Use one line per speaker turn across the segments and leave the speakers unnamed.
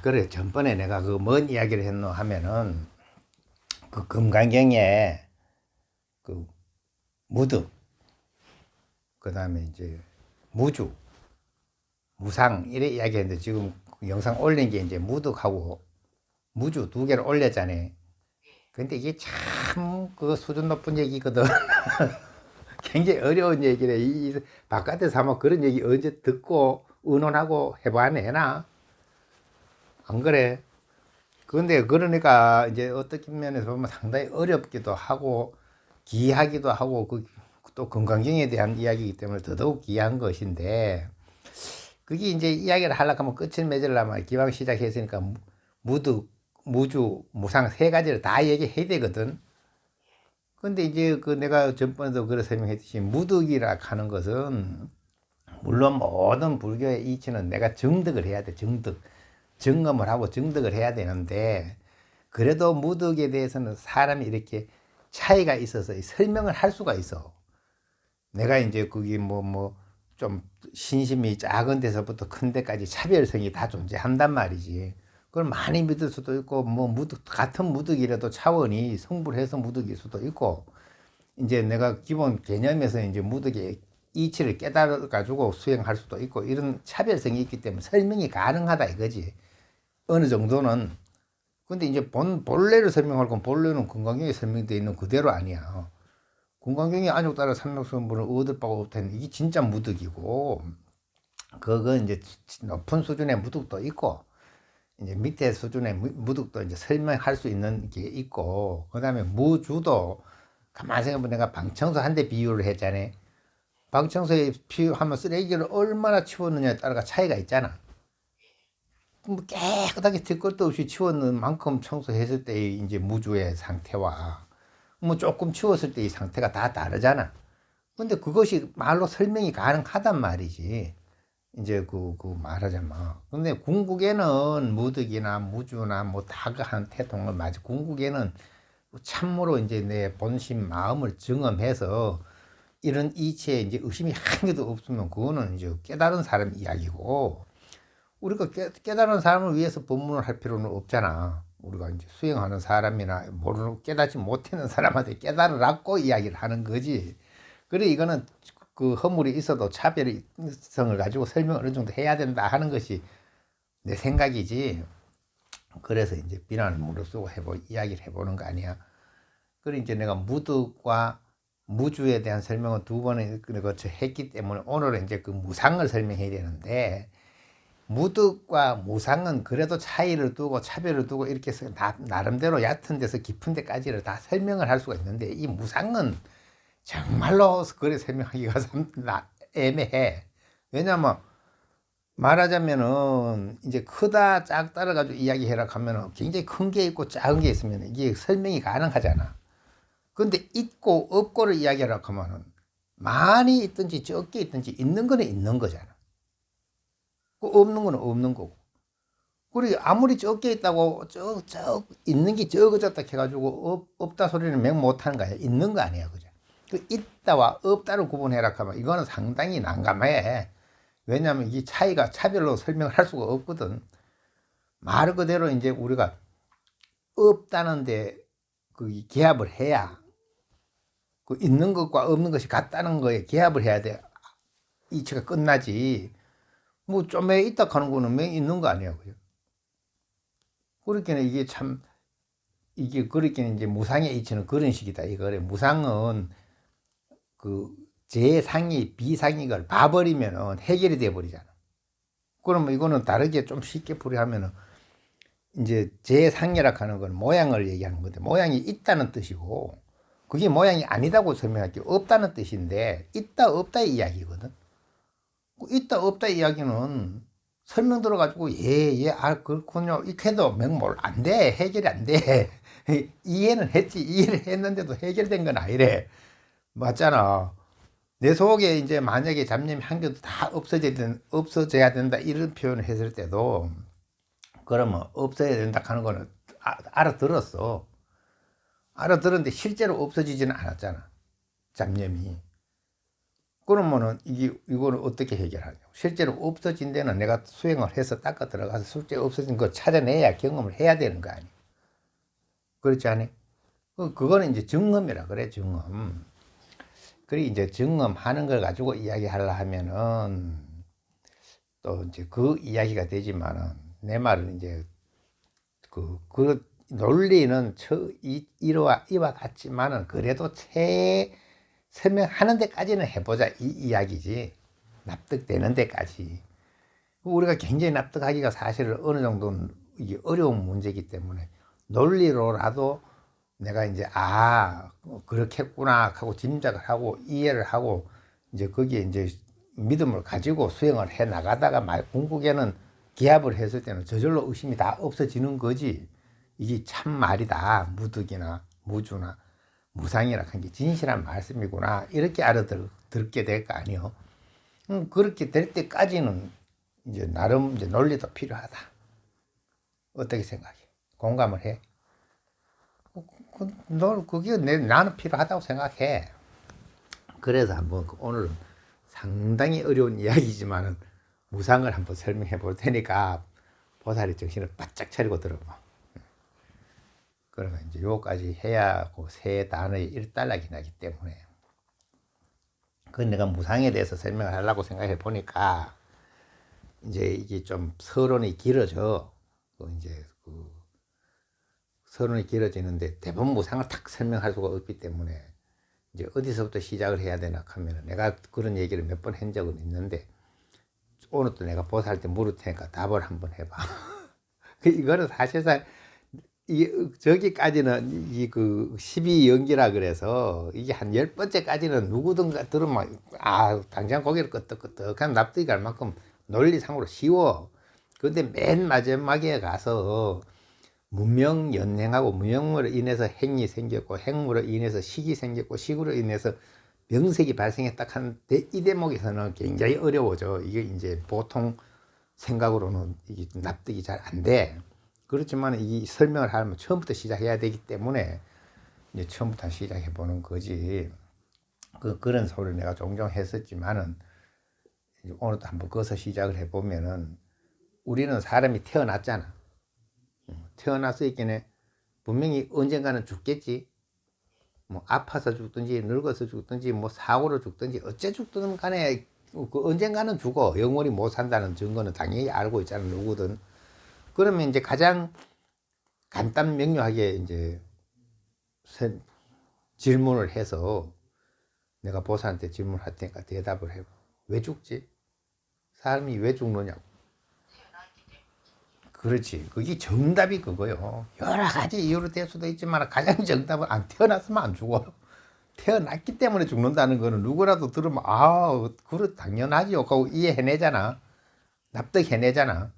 그래. 전번에 내가 그 뭔 이야기를 했노 하면은 그 금강경에 그 무득, 그 다음에 이제 무주, 무상 이래 이야기했는데 지금 영상 올린 게 이제 무득하고 무주 두 개를 올렸잖아요. 근데 이게 참 그 수준 높은 얘기거든. 굉장히 어려운 얘기래. 이 바깥에서 아마 그런 얘기 언제 듣고 의논하고 해봐내나? 안 그래? 근데 그러니까 이제 어떻게 면에서 보면 상당히 어렵기도 하고 기이하기도 하고 또 건강경에 대한 이야기이기 때문에 더더욱 기이한 것인데, 그게 이제 이야기를 하려고 하면 끝을 맺으려면 기왕 시작했으니까 무득, 무주, 무상 세 가지를 다 얘기해야 되거든. 근데 이제 그 내가 전번에도 그런 설명했듯이 무득이라 하는 것은 물론 모든 불교의 이치는 내가 정득을 해야 돼. 정득. 점검을 하고 정득을 해야 되는데, 그래도 무득에 대해서는 사람이 이렇게 차이가 있어서 설명을 할 수가 있어. 내가 이제 그게 좀 신심이 작은 데서부터 큰 데까지 차별성이 다 존재한단 말이지. 그걸 많이 믿을 수도 있고, 무득, 같은 무득이라도 차원이 성불해서 무득일 수도 있고, 이제 내가 기본 개념에서 이제 무득의 이치를 깨달아 가지고 수행할 수도 있고, 이런 차별성이 있기 때문에 설명이 가능하다 이거지. 어느 정도는. 근데 이제 본래를 설명할 건 본래는 건강경에 설명되어 있는 그대로 아니야. 건강경에 안욕 따라 삼명성분을 얻을 바가 없다는 이게 진짜 무득이고, 그건 이제 높은 수준의 무득도 있고, 이제 밑에 수준의 무득도 이제 설명할 수 있는 게 있고, 그 다음에 무주도 가만히 생각해보면 내가 방청소 한 대 비유를 했잖아요. 방청소에 비유하면 쓰레기를 얼마나 치웠느냐에 따라 차이가 있잖아. 깨끗하게 튈 것도 없이 치웠는 만큼 청소했을 때의 이제 무주의 상태와 조금 치웠을 때의 상태가 다 다르잖아. 근데 그것이 말로 설명이 가능하단 말이지. 이제 말하자면. 근데 궁극에는 무득이나 무주나 다그한 태통을 맞아. 궁극에는 참으로 이제 내 본심 마음을 증험해서 이런 이치에 이제 의심이 한 개도 없으면 그거는 이제 깨달은 사람 이야기고, 우리가 깨달은 사람을 위해서 법문을 할 필요는 없잖아. 우리가 이제 수행하는 사람이나 깨닫지 못하는 사람한테 깨달으라고 이야기를 하는 거지. 그래, 이거는 그 허물이 있어도 차별성을 가지고 설명을 어느 정도 해야 된다 하는 것이 내 생각이지. 그래서 이제 비난을 무릅쓰고 이야기를 해보는 거 아니야. 그래, 이제 내가 무득과 무주에 대한 설명을 두 번을 했기 때문에 오늘은 이제 그 무상을 설명해야 되는데, 무득과 무상은 그래도 차이를 두고 차별을 두고 이렇게 해서 나름대로 얕은 데서 깊은 데까지를 다 설명을 할 수가 있는데, 이 무상은 정말로 그래 설명하기가 애매해. 왜냐면 말하자면은 이제 크다 작다를 가지고 이야기해라 하면은 굉장히 큰 게 있고 작은 게 있으면 이게 설명이 가능하잖아. 근데 있고 없고를 이야기하라 하면은 많이 있든지 적게 있든지 있는 거는 있는 거잖아. 없는 거는 없는 거고. 그리고 아무리 적게 있다고 있는 게 적어졌다 해가지고 없다 소리는 맹 못하는 거 아니야. 있는 거 아니야, 그죠? 그 있다와 없다를 구분해라 하면 이거는 상당히 난감해. 왜냐하면 이 차이가 차별로 설명을 할 수가 없거든. 말 그대로 이제 우리가 없다는데 그 기합을 해야 그 있는 것과 없는 것이 같다는 거에 기합을 해야 돼. 이치가 끝나지. 좀에 있다 하는 거는 맹 있는 거 아니야, 그죠? 그렇게는 이게 참, 이게 그렇게는 이제 무상의 이치는 그런 식이다. 이거래. 무상은 그 제상이 비상이 걸 봐버리면 해결이 돼 버리잖아. 그러면 이거는 다르게 좀 쉽게 풀이하면은 이제 제상이라 하는 건 모양을 얘기하는 건데, 모양이 있다는 뜻이고, 그게 모양이 아니다고 설명할게. 없다는 뜻인데, 있다 없다의 이야기거든. 있다 없다 이야기는 설명 들어가지고 그렇군요 이렇게 해도 맹몰 안 돼. 해결이 안 돼. 이해는 했지. 이해를 했는데도 해결된 건 아니래. 맞잖아. 내 속에 이제 만약에 잡념이 한 개도 다 없어져야 된다 이런 표현을 했을 때도, 그러면 없어야 된다 하는 거는 알아들었어. 알아들었는데 실제로 없어지지는 않았잖아, 잡념이. 그러면은 이거를 어떻게 해결하냐? 실제로 없어진 데는 내가 수행을 해서 닦아 들어가서 실제 없어진 거 찾아내야 경험을 해야 되는 거 아니에요? 그렇지 않아요? 그거는 이제 증험이라 그래, 증험. 그리고 이제 증험하는 걸 가지고 이야기하려 하면은 또 이제 그 이야기가 되지만은 내 말은 이제 그 논리는 이와 같지만은 그래도 설명하는 데까지는 해보자 이 이야기지. 납득되는 데까지. 우리가 굉장히 납득하기가 사실 어느 정도는 이게 어려운 문제이기 때문에 논리로라도 내가 이제 그렇겠구나 하고 짐작을 하고 이해를 하고 이제 거기에 이제 믿음을 가지고 수행을 해 나가다가 궁극에는 기합을 했을 때는 저절로 의심이 다 없어지는 거지. 이게 참 말이다. 무득이나 무주나 무상이라 한 게 진실한 말씀이구나. 이렇게 알아듣게 될 거 아니요. 그렇게 될 때까지는 이제 나름 이제 논리도 필요하다. 어떻게 생각해? 공감을 해? 그게 나는 필요하다고 생각해. 그래서 한번 오늘 상당히 어려운 이야기지만은 무상을 한번 설명해 볼 테니까 보살이 정신을 바짝 차리고 들어봐. 그러면 이제 요까지 해야 그 세 단어의 일단락이 나기 때문에. 그 내가 무상에 대해서 설명을 하려고 생각해 보니까 이제 이게 좀 서론이 길어져. 이제 서론이 길어지는데 대부분 무상을 탁 설명할 수가 없기 때문에 이제 어디서부터 시작을 해야 되나 하면 내가 그런 얘기를 몇 번 한 적은 있는데 오늘 또 내가 보살 때 물을 테니까 답을 한번 해봐. 이거는 사실상 저기까지는 그 12연기라 그래서 이게 한 10번째까지는 누구든가 들으면 당장 고개를 끄덕끄덕한 납득이 갈 만큼 논리상으로 쉬워. 근데 맨 마지막에 가서 무명 연행하고 무명으로 인해서 행이 생겼고 행으로 인해서 식이 생겼고 식으로 인해서 명색이 발생했다 하는데 이 대목에서는 굉장히 어려워져. 이게 이제 보통 생각으로는 이게 납득이 잘 안 돼. 그렇지만 이 설명을 하려면 처음부터 시작해야 되기 때문에 이제 처음부터 시작해 보는 거지. 그런 소리를 내가 종종 했었지만은 오늘도 한번 거기서 시작을 해 보면은 우리는 사람이 태어났잖아. 태어났을 때는 분명히 언젠가는 죽겠지. 뭐 아파서 죽든지 늙어서 죽든지 뭐 사고로 죽든지 어째 죽든 간에 언젠가는 죽어. 영원히 못 산다는 증거는 당연히 알고 있잖아, 누구든. 그러면 이제 가장 간단 명료하게 이제 질문을 해서 내가 보살한테 질문할 테니까 대답을 해봐. 왜 죽지? 사람이 왜 죽느냐고. 그렇지. 그게 정답이 그거요. 여러 가지 이유로 될 수도 있지만 가장 정답은 안 태어났으면 안 죽어. 태어났기 때문에 죽는다는 거는 누구라도 들으면 그래 당연하지요 하고 이해해내잖아. 납득해내잖아.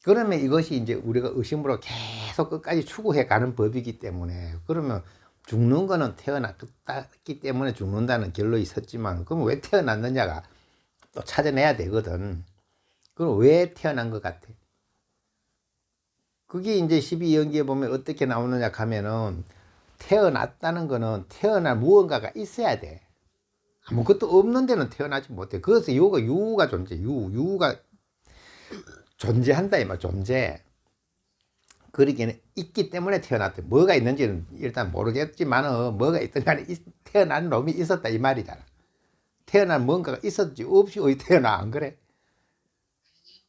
그러면 이것이 이제 우리가 의심으로 계속 끝까지 추구해 가는 법이기 때문에 그러면 죽는 거는 태어났기 때문에 죽는다는 결론이 있었지만 그럼 왜 태어났느냐가 또 찾아내야 되거든. 그럼 왜 태어난 것 같아? 그게 이제 12연기에 보면 어떻게 나오느냐 하면은 태어났다는 거는 태어날 무언가가 있어야 돼. 아무것도 없는 데는 태어나지 못해. 그래서 유가 존재, 유가 존재한다 이 말, 존재. 그러기는 있기 때문에 태어났대. 뭐가 있는지는 일단 모르겠지만 뭐가 있든 간에 태어난 놈이 있었다 이 말이잖아. 태어난 뭔가가 있었지 없이 어디 태어나 안 그래?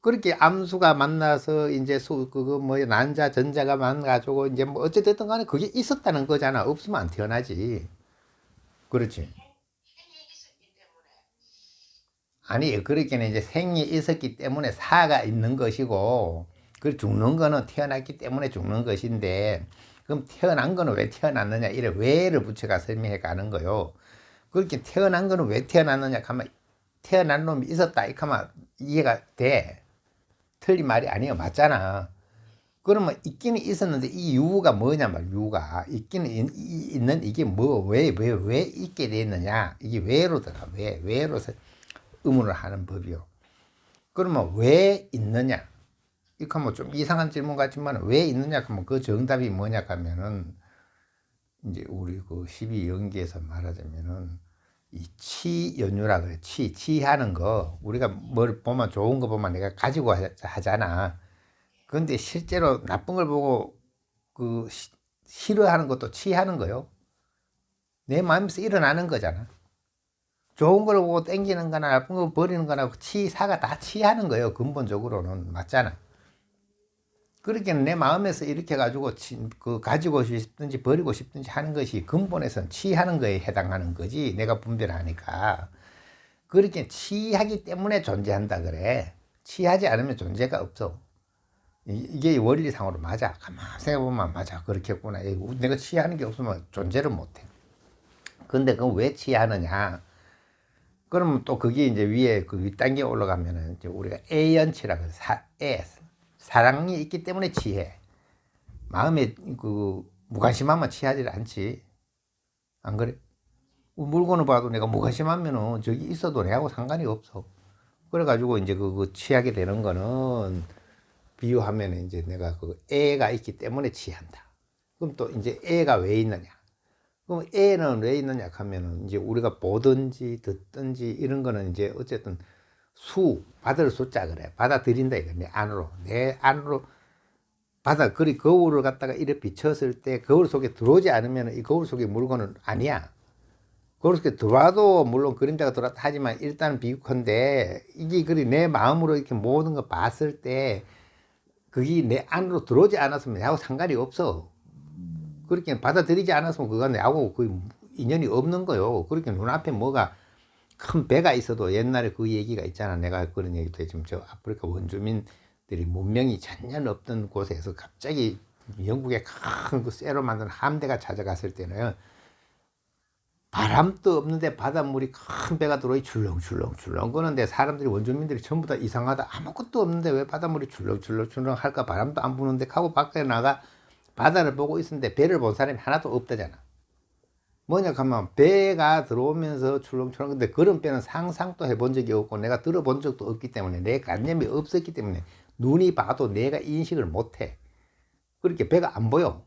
그렇게 암수가 만나서 이제 난자 전자가 만나가지고 이제 뭐 어찌됐든 간에 그게 있었다는 거잖아. 없으면 안 태어나지. 그렇지. 아니 그렇게는 이제 생이 있었기 때문에 사가 있는 것이고 그 죽는 거는 태어났기 때문에 죽는 것인데 그럼 태어난 거는 왜 태어났느냐 이래 왜를 붙여가 설명해 가는 거요. 그렇게 태어난 거는 왜 태어났느냐 하면 태어난 놈이 있었다 이렇게 하면 이해가 돼. 틀린 말이 아니에요. 맞잖아. 그러면 있기는 있었는데 이 이유가 뭐냐 말 이유가 있기는 있는 이게 왜 있게 됐느냐 이게 왜로 들어가 왜로서 의문을 하는 법이요. 그러면 왜 있느냐 이렇게 하면 좀 이상한 질문 같지만 왜 있느냐 하면 그 정답이 뭐냐 하면은 이제 우리 그 12연기에서 말하자면은 이 치연유라 그래. 치하는 거 우리가 뭘 보면 좋은 거 보면 내가 가지고 하잖아. 그런데 실제로 나쁜 걸 보고 그 싫어하는 것도 치하는 거요. 내 마음에서 일어나는 거잖아. 좋은 걸 보고 땡기는 거나 나쁜 거 버리는 거나 치사가 다 치하는 거예요. 근본적으로는 맞잖아. 그렇게 내 마음에서 이렇게 가지고 가지고 싶든지 버리고 싶든지 하는 것이 근본에서는 치하는 거에 해당하는 거지. 내가 분별하니까. 그렇게 치하기 때문에 존재한다 그래. 치하지 않으면 존재가 없어. 이게 원리상으로 맞아. 가만 생각해보면 맞아. 그렇겠구나. 내가 치하는 게 없으면 존재를 못해. 근데 그건 왜 치하느냐? 그러면 또 그게 이제 위에 그 윗단계 올라가면은 이제 우리가 애연치라고 사랑이 있기 때문에 치해. 마음에 그 무관심하면 치하지 않지. 안 그래? 물건을 봐도 내가 무관심하면은 저기 있어도 내하고 상관이 없어. 그래가지고 이제 그 취하게 되는 거는 비유하면 이제 내가 그 애가 있기 때문에 취한다. 그럼 또 이제 애가 왜 있느냐? 그럼 애는 왜 있느냐 하면은 이제 우리가 보든지 듣든지 이런 거는 이제 어쨌든 받을 숫자 그래. 받아들인다 이거 내 안으로 그리 거울을 갖다가 이렇게 비쳤을 때 거울 속에 들어오지 않으면 이 거울 속의 물건은 아니야. 거울 속에 들어와도 물론 그림자가 들어왔다 하지만 일단 비유컨대 이게 그리 내 마음으로 이렇게 모든 거 봤을 때 그게 내 안으로 들어오지 않았으면 내하고 상관이 없어. 그렇게 받아들이지 않았으면 그건 내하고 거의 인연이 없는 거요. 그렇게 눈앞에 뭐가 큰 배가 있어도 옛날에 그 얘기가 있잖아. 내가 그런 얘기도 했지만 저 아프리카 원주민들이 문명이 전혀 없던 곳에서 갑자기 영국의 큰 그 쇠로 만든 함대가 찾아갔을 때는 바람도 없는데 바닷물이 큰 배가 들어오니 출렁출렁 그런데 사람들이 원주민들이 전부 다 이상하다. 아무것도 없는데 왜 바닷물이 출렁출렁 할까? 바람도 안 부는데 하고 밖에 나가 바다를 보고 있었는데 배를 본 사람이 하나도 없다잖아. 뭐냐 하면 배가 들어오면서 출렁출렁 근데 그런 배는 상상도 해본 적이 없고 내가 들어본 적도 없기 때문에 내 관념이 없었기 때문에 눈이 봐도 내가 인식을 못해. 그렇게 배가 안 보여.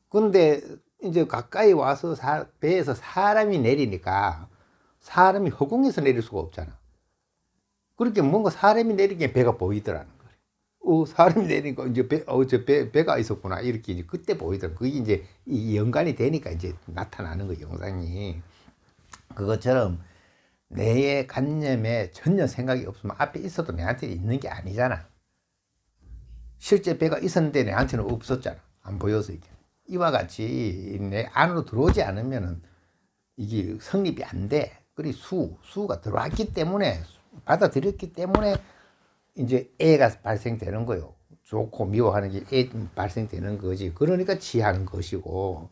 근데 이제 가까이 와서 배에서 사람이 내리니까 사람이 허공에서 내릴 수가 없잖아. 그렇게 뭔가 사람이 내리게 배가 보이더라는 거예요. 사람이 내리니까 이제 배가 있었구나. 이렇게 이제 그때 보이더라고. 그게 이제 이 연관이 되니까 이제 나타나는 거 영상이. 그것처럼 내의 관념에 전혀 생각이 없으면 앞에 있어도 내한테 있는 게 아니잖아. 실제 배가 있었는데 내한테는 없었잖아. 안 보여서 이게. 이와 같이 내 안으로 들어오지 않으면은 이게 성립이 안 돼. 그리고 수가 들어왔기 때문에 받아들였기 때문에 이제 애가 발생되는 거요. 좋고 미워하는 게 애 발생되는 거지. 그러니까 취하는 것이고.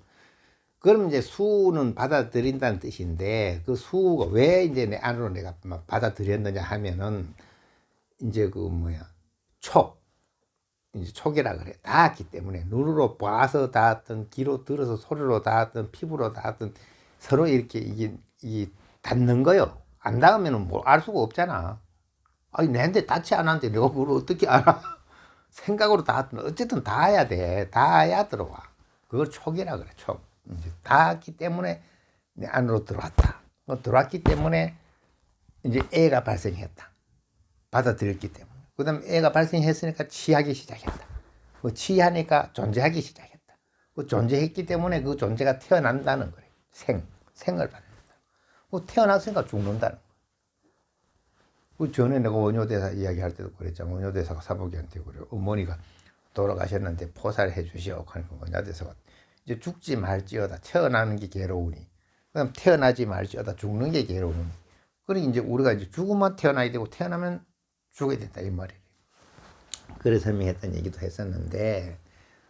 그럼 이제 수는 받아들인다는 뜻인데 그 수가 왜 이제 내 안으로 내가 받아들였느냐 하면은 이제 그 이제 촉이라 그래. 닿았기 때문에 눈으로 봐서 닿았든 귀로 들어서 소리로 닿았든 피부로 닿았든 서로 이렇게 이게 닿는 거요. 안 닿으면 뭐 알 수가 없잖아. 아니 내한테 닿지 않았는데 내가 그걸 어떻게 알아? 생각으로 닿았든 어쨌든 닿아야 돼. 닿아야 들어와. 그걸 촉이라 그래. 촉. 이제 닿았기 때문에 내 안으로 들어왔다. 들어왔기 때문에 이제 애가 발생했다. 받아들였기 때문에. 그 다음에 애가 발생했으니까 취하기 시작했다. 취하니까 존재하기 시작했다. 존재했기 때문에 그 존재가 태어난다는 거예요. 생을 받는다. 태어났으니까 죽는다는 거예요. 전에 내가 원효대사 이야기할 때도 그랬잖아. 원효대사가 사복이한테 그래. 어머니가 돌아가셨는데 포사를 해주시오. 그러니까 원효대사가 이제 죽지 말지어다. 태어나는 게 괴로우니. 그다음 태어나지 말지어다. 죽는 게 괴로우니. 그러니 이제 우리가 이제 죽으면 태어나야 되고 태어나면 죽어야 된다 이 말이에요. 그래서 설명했던 얘기도 했었는데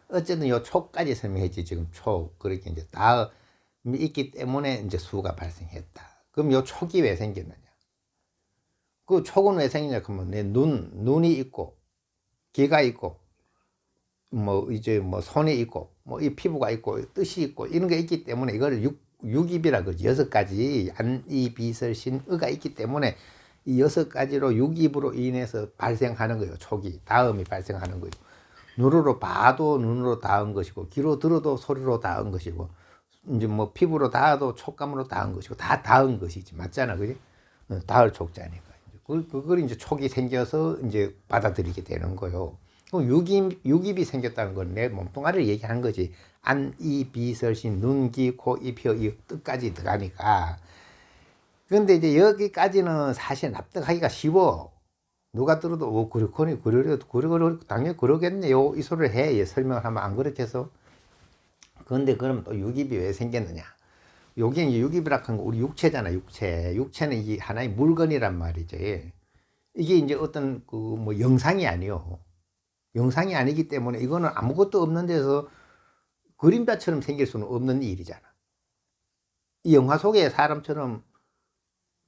어쨌든 요 촉까지 설명했지 지금 촉. 그렇게 이제 다음이 있기 때문에 이제 수가 발생했다. 그럼 요 촉이 왜 생겼느냐? 그 촉은 왜 생기냐? 그러면 내 눈이 있고 귀가 있고 이제 손이 있고 이 피부가 있고 뜻이 있고 이런 게 있기 때문에 이걸 육입이라 그러지. 6가지 안, 이, 비, 설, 신, 의가 있기 때문에 이 6가지로 육입으로 인해서 발생하는 거예요. 촉이 다음이 발생하는 거예요. 눈으로 봐도 눈으로 닿은 것이고 귀로 들어도 소리로 닿은 것이고 이제 뭐 피부로 닿아도 촉감으로 닿은 것이고 다 닿은 것이지. 맞잖아. 그지? 닿을 촉자니까. 그걸 이제 촉이 생겨서 이제 받아들이게 되는 거요. 유깁이 생겼다는 건 내 몸뚱아리를 얘기하는 거지. 안, 이, 비, 설신, 눈, 귀, 코, 입, 혀, 이 뜻까지 들어가니까. 그런데 이제 여기까지는 사실 납득하기가 쉬워. 누가 들어도 그렇거니 당연히 그러겠네요. 이 소리를 해. 예, 설명을 하면 안 그렇게 해서. 그런데 그럼 또 유깁이 왜 생겼느냐? 여기 이제 유깁이라고 하는 거 우리 육체잖아. 육체는 이게 하나의 물건이란 말이죠. 이게 이제 어떤 그 뭐 영상이 아니요. 영상이 아니기 때문에 이거는 아무것도 없는 데서 그림자처럼 생길 수는 없는 일이잖아. 이 영화 속에 사람처럼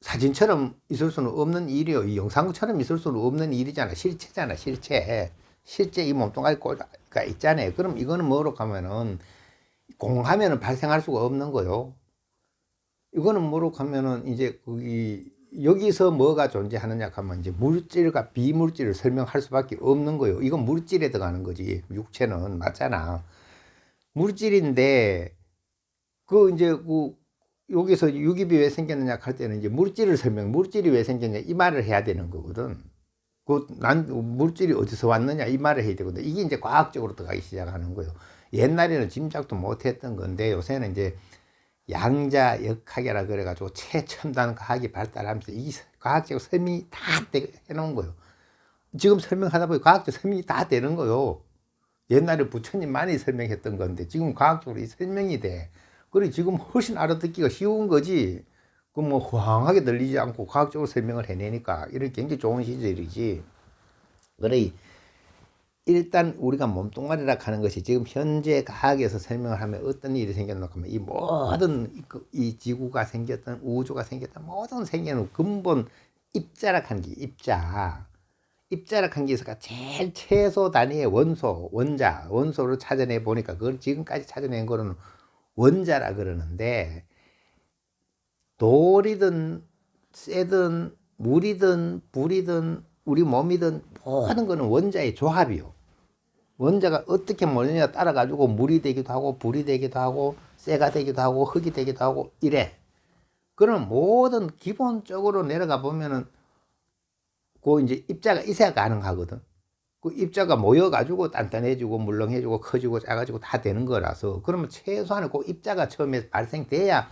사진처럼 있을 수는 없는 일이요. 이 영상처럼 있을 수는 없는 일이잖아. 실체잖아, 실체. 실제 이 몸뚱아리가 있잖아요. 그럼 이거는 뭐로 가면은 공하면은 발생할 수가 없는 거요. 이거는 뭐로 가면은 이제 여기서 뭐가 존재하느냐 하면 이제 물질과 비물질을 설명할 수밖에 없는 거예요. 이건 물질에 들어가는 거지. 육체는 맞잖아. 물질인데 이제 여기서 유깁이 왜 생겼느냐 할 때는 이제 물질이 왜 생겼냐 이 말을 해야 되는 거거든. 난 물질이 어디서 왔느냐 이 말을 해야 되거든. 이게 이제 과학적으로 들어가기 시작하는 거예요. 옛날에는 짐작도 못 했던 건데 요새는 이제 양자역학이라 그래가지고 최첨단 과학이 발달하면서 이 과학적 설명이 다 해놓은 거예요. 지금 설명하다 보니 과학적 설명이 다 되는 거예요. 옛날에 부처님 많이 설명했던 건데 지금 과학적으로 이 설명이 돼. 그리고 지금 훨씬 알아듣기가 쉬운 거지. 그 뭐 허황하게 들리지 않고 과학적으로 설명을 해내니까 이렇게 굉장히 좋은 시절이지. 그래 일단 우리가 몸뚱아리라 하는 것이 지금 현재 과학에서 설명을 하면 어떤 일이 생겼나 하면 이 모든 이 지구가 생겼던 우주가 생겼던 모든 생기는 근본 입자라 하는 게 입자라 하는 게 있어가 제일 최소 단위의 원소를 찾아내 보니까 그걸 지금까지 찾아낸 거는 원자라 그러는데 돌이든 쇠든 물이든 불이든 우리 몸이든 모든 거는 원자의 조합이요. 원자가 어떻게 뭐냐 따라 가지고 물이 되기도 하고 불이 되기도 하고 쇠가 되기도 하고 흙이 되기도 하고 이래. 그럼 모든 기본적으로 내려가 보면은 그 이제 입자가 있어야 가능하거든. 그 입자가 모여가지고 단단해지고 물렁해지고 커지고 작아지고 다 되는 거라서 그러면 최소한의 그 입자가 처음에 발생돼야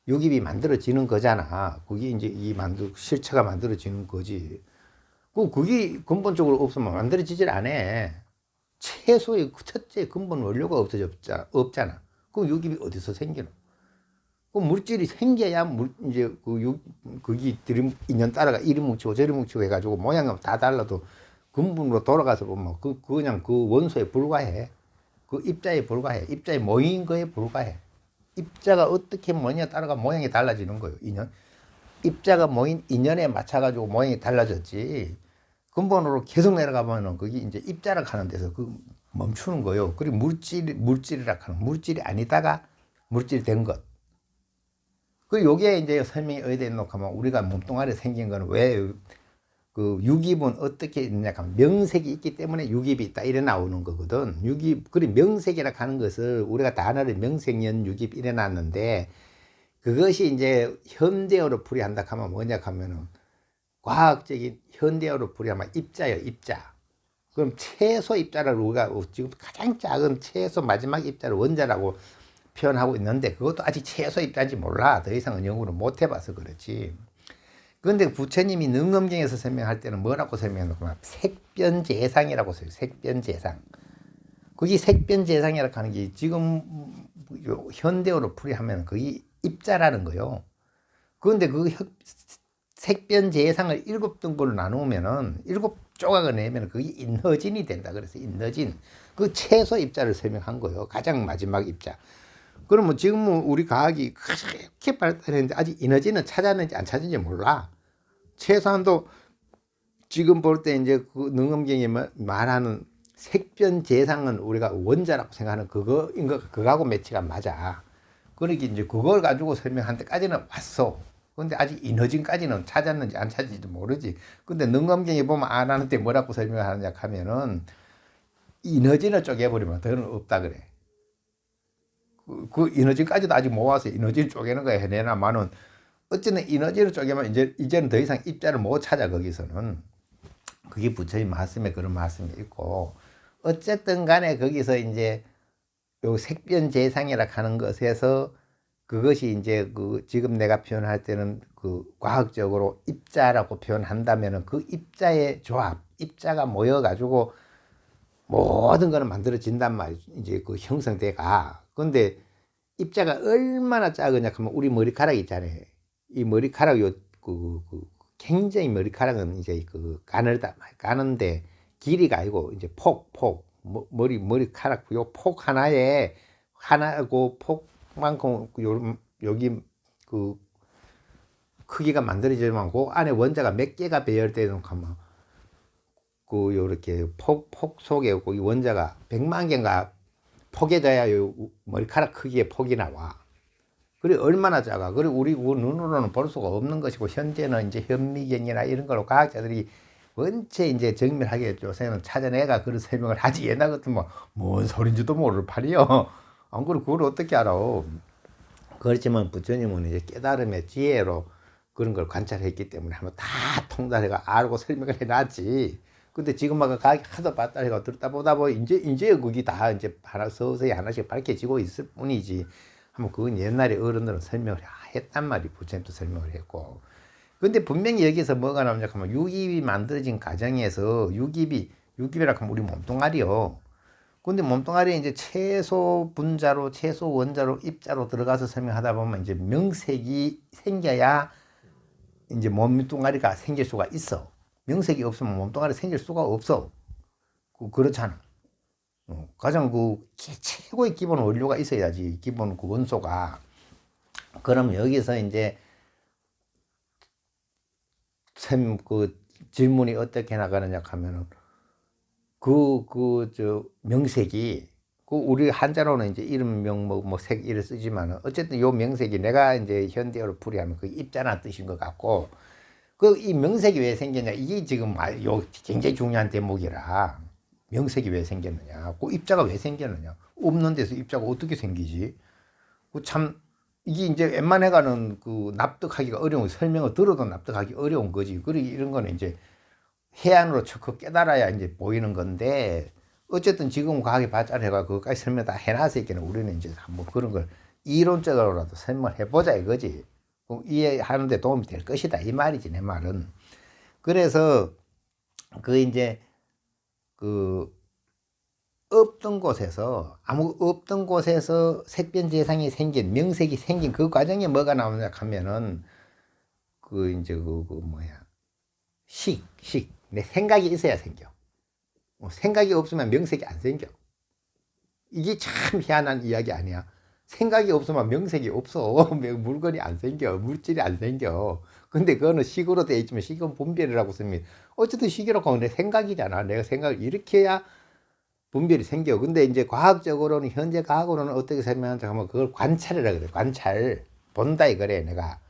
유깁이 만들어지는 거잖아. 그게 이제 실체가 만들어지는 거지. 그게 근본적으로 없으면 만들어지질 않아. 최소의 첫째 근본 원료가 없잖아. 그 유깁이 어디서 생기노? 그 물질이 생겨야 이제 그게 인연 따라가 이리 뭉치고 저리 뭉치고 해가지고 모양은 다 달라도 근본으로 돌아가서 보면 그냥 그 원소에 불과해. 그 입자에 불과해. 입자에 모인 거에 불과해. 입자가 어떻게 뭐냐 따라가 모양이 달라지는 거예요. 입자가 모인 인연에 맞춰가지고 모양이 달라졌지. 근본으로 계속 내려가 보면은 그게 이제 입자라 하는 데서 멈추는 거예요. 그리고 물질이라 하는 물질이 아니다가 물질이 된 것. 요게 이제 설명이 어디에 있노 하면 우리가 몸뚱아리에 생긴 거는 왜 유깁은 어떻게 있느냐 하면 명색이 있기 때문에 유깁이 있다 이래 나오는 거거든. 그리고 명색이라 하는 것을 우리가 단어를 명색연 유깁 이래 놨는데 그것이 이제 현대어로 풀이한다 하면 뭐냐 하면은 과학적인 현대어로 풀이하면 입자예요, 입자. 그럼 최소 입자를 우리가 지금 가장 작은 최소 마지막 입자를 원자라고 표현하고 있는데 그것도 아직 최소 입자인지 몰라. 더 이상은 연구를 못 해봐서 그렇지. 그런데 부처님이 능엄경에서 설명할 때는 뭐라고 설명하냐면 색변재상이라고 써요. 색변재상. 그게 색변재상이라고 하는 게 지금 현대어로 풀이하면 그게 입자라는 거요. 그런데 색변재상을 7등분으로 나누면은 7조각을 내면 그게 인허진이 된다. 그래서 인허진. 그 최소 입자를 설명한 거예요. 가장 마지막 입자. 그러면 지금 우리 과학이 그렇게 발달했는데 아직 인허진은 찾았는지 안 찾았는지 몰라. 최소한도 지금 볼 때 이제 그 능엄경에 말하는 색변재상은 우리가 원자라고 생각하는 그거인 거, 그거하고 매치가 맞아. 그러니까 이제 그걸 가지고 설명한 데까지는 왔어. 근데 아직 인허진까지는 찾았는지 안 찾았는지도 모르지. 근데 능엄경에 보면 안 하는데 뭐라고 설명하느냐 하면은 인허진을 쪼개버리면 더는 없다 그래. 그 이너지까지도 아직 모아서 이너지를 쪼개는 거야 해내나마는 어쨌든 이너지를 쪼개면 이제는 더 이상 입자를 못 찾아 거기서는. 그게 부처님 말씀에 그런 말씀이 있고 어쨌든 간에 거기서 이제 요 색변재상이라 하는 것에서 그것이 이제 그 지금 내가 표현할 때는 그 과학적으로 입자라고 표현한다면은 그 입자의 조합, 입자가 모여가지고 모든 거는 만들어진단 말이죠. 이제 그 형성돼가. 근데 입자가 얼마나 작으냐 하면 우리 머리카락 있잖아요. 이 머리카락 굉장히 머리카락은 이제 그 가는데 길이가 아니고 이제 머리카락 요 폭 하나에 하나고 폭만큼 여기 그 크기가 만들어지면 그 안에 원자가 몇 개가 배열되는 하면 그 요렇게 폭 속에 그 원자가 100만 개인가 포개져야 요 머리카락 크기의 폭이 나와. 그래 얼마나 작아. 그래 우리 눈으로는 볼 수가 없는 것이고 현재는 이제 현미경이나 이런 걸로 과학자들이 원체 이제 정밀하게 요새는 찾아내가 그런 설명을 하지. 옛날 같으면 뭔 소린지도 모를 판이요. 안 그래 그걸 어떻게 알아. 그렇지만 부처님은 이제 깨달음의 지혜로 그런 걸 관찰했기 때문에 한번 다 통달해가 알고 설명을 해놨지. 근데 지금 막 가기 하도 봤다 해가 들었다 보다 이제 그게 다 이제 서서히 하나씩 밝혀지고 있을 뿐이지. 한번 그건 옛날에 어른들은 설명을 했단 말이 부처님도 설명을 했고. 근데 분명히 여기서 뭐가 나오냐 하면 유깁이 만들어진 과정에서 유깁이라 하면 우리 몸뚱아리요. 근데 몸뚱아리에 이제 최소 분자로 최소 원자로 입자로 들어가서 설명하다 보면 이제 명색이 생겨야 이제 몸뚱아리가 생길 수가 있어. 명색이 없으면 몸뚱아리 생길 수가 없어. 그렇잖아. 가장 최고의 기본 원료가 있어야지. 기본 그 원소가. 그럼 여기서 이제 그 질문이 어떻게 나가느냐 하면은 명색이 우리 한자로는 이제 이름명 색 이를 쓰지만은 어쨌든 요 명색이 내가 이제 현대어로 풀이하면 그 입자라는 뜻인 것 같고 이 명색이 왜 생겼냐 이게 지금 요 굉장히 중요한 대목이라. 명색이 왜 생겼느냐, 그 입자가 왜 생겼느냐, 없는 데서 입자가 어떻게 생기지? 참 이게 이제 웬만해가는 그 납득하기가 어려운, 설명을 들어도 납득하기 어려운 거지. 그리고 이런 거는 이제 해안으로 척척 깨달아야 이제 보이는 건데 어쨌든 지금 과학이 발달해가 그것까지 설명 다 해놨으니까 우리는 이제 한번 그런 걸 이론적으로라도 설명을 해보자 이거지. 이해하는데 도움이 될 것이다 이 말이지 내 말은. 그래서 이제 없던 곳에서 색변재상이 생긴, 명색이 생긴 그 과정에 뭐가 나오냐 하면은 내 생각이 있어야 생겨. 생각이 없으면 명색이 안 생겨. 이게 참 희한한 이야기 아니야. 생각이 없으면 명색이 없어. 물건이 안 생겨. 물질이 안 생겨. 근데 그거는 식으로 돼 있지만 식은 분별이라고 쓰면 어쨌든 식이라고 하면 내 생각이잖아. 내가 생각을 이렇게 해야 분별이 생겨. 근데 이제 과학적으로는, 현재 과학으로는 어떻게 설명하는지 하면 그걸 관찰이라 그래. 관찰. 본다 이거래, 내가.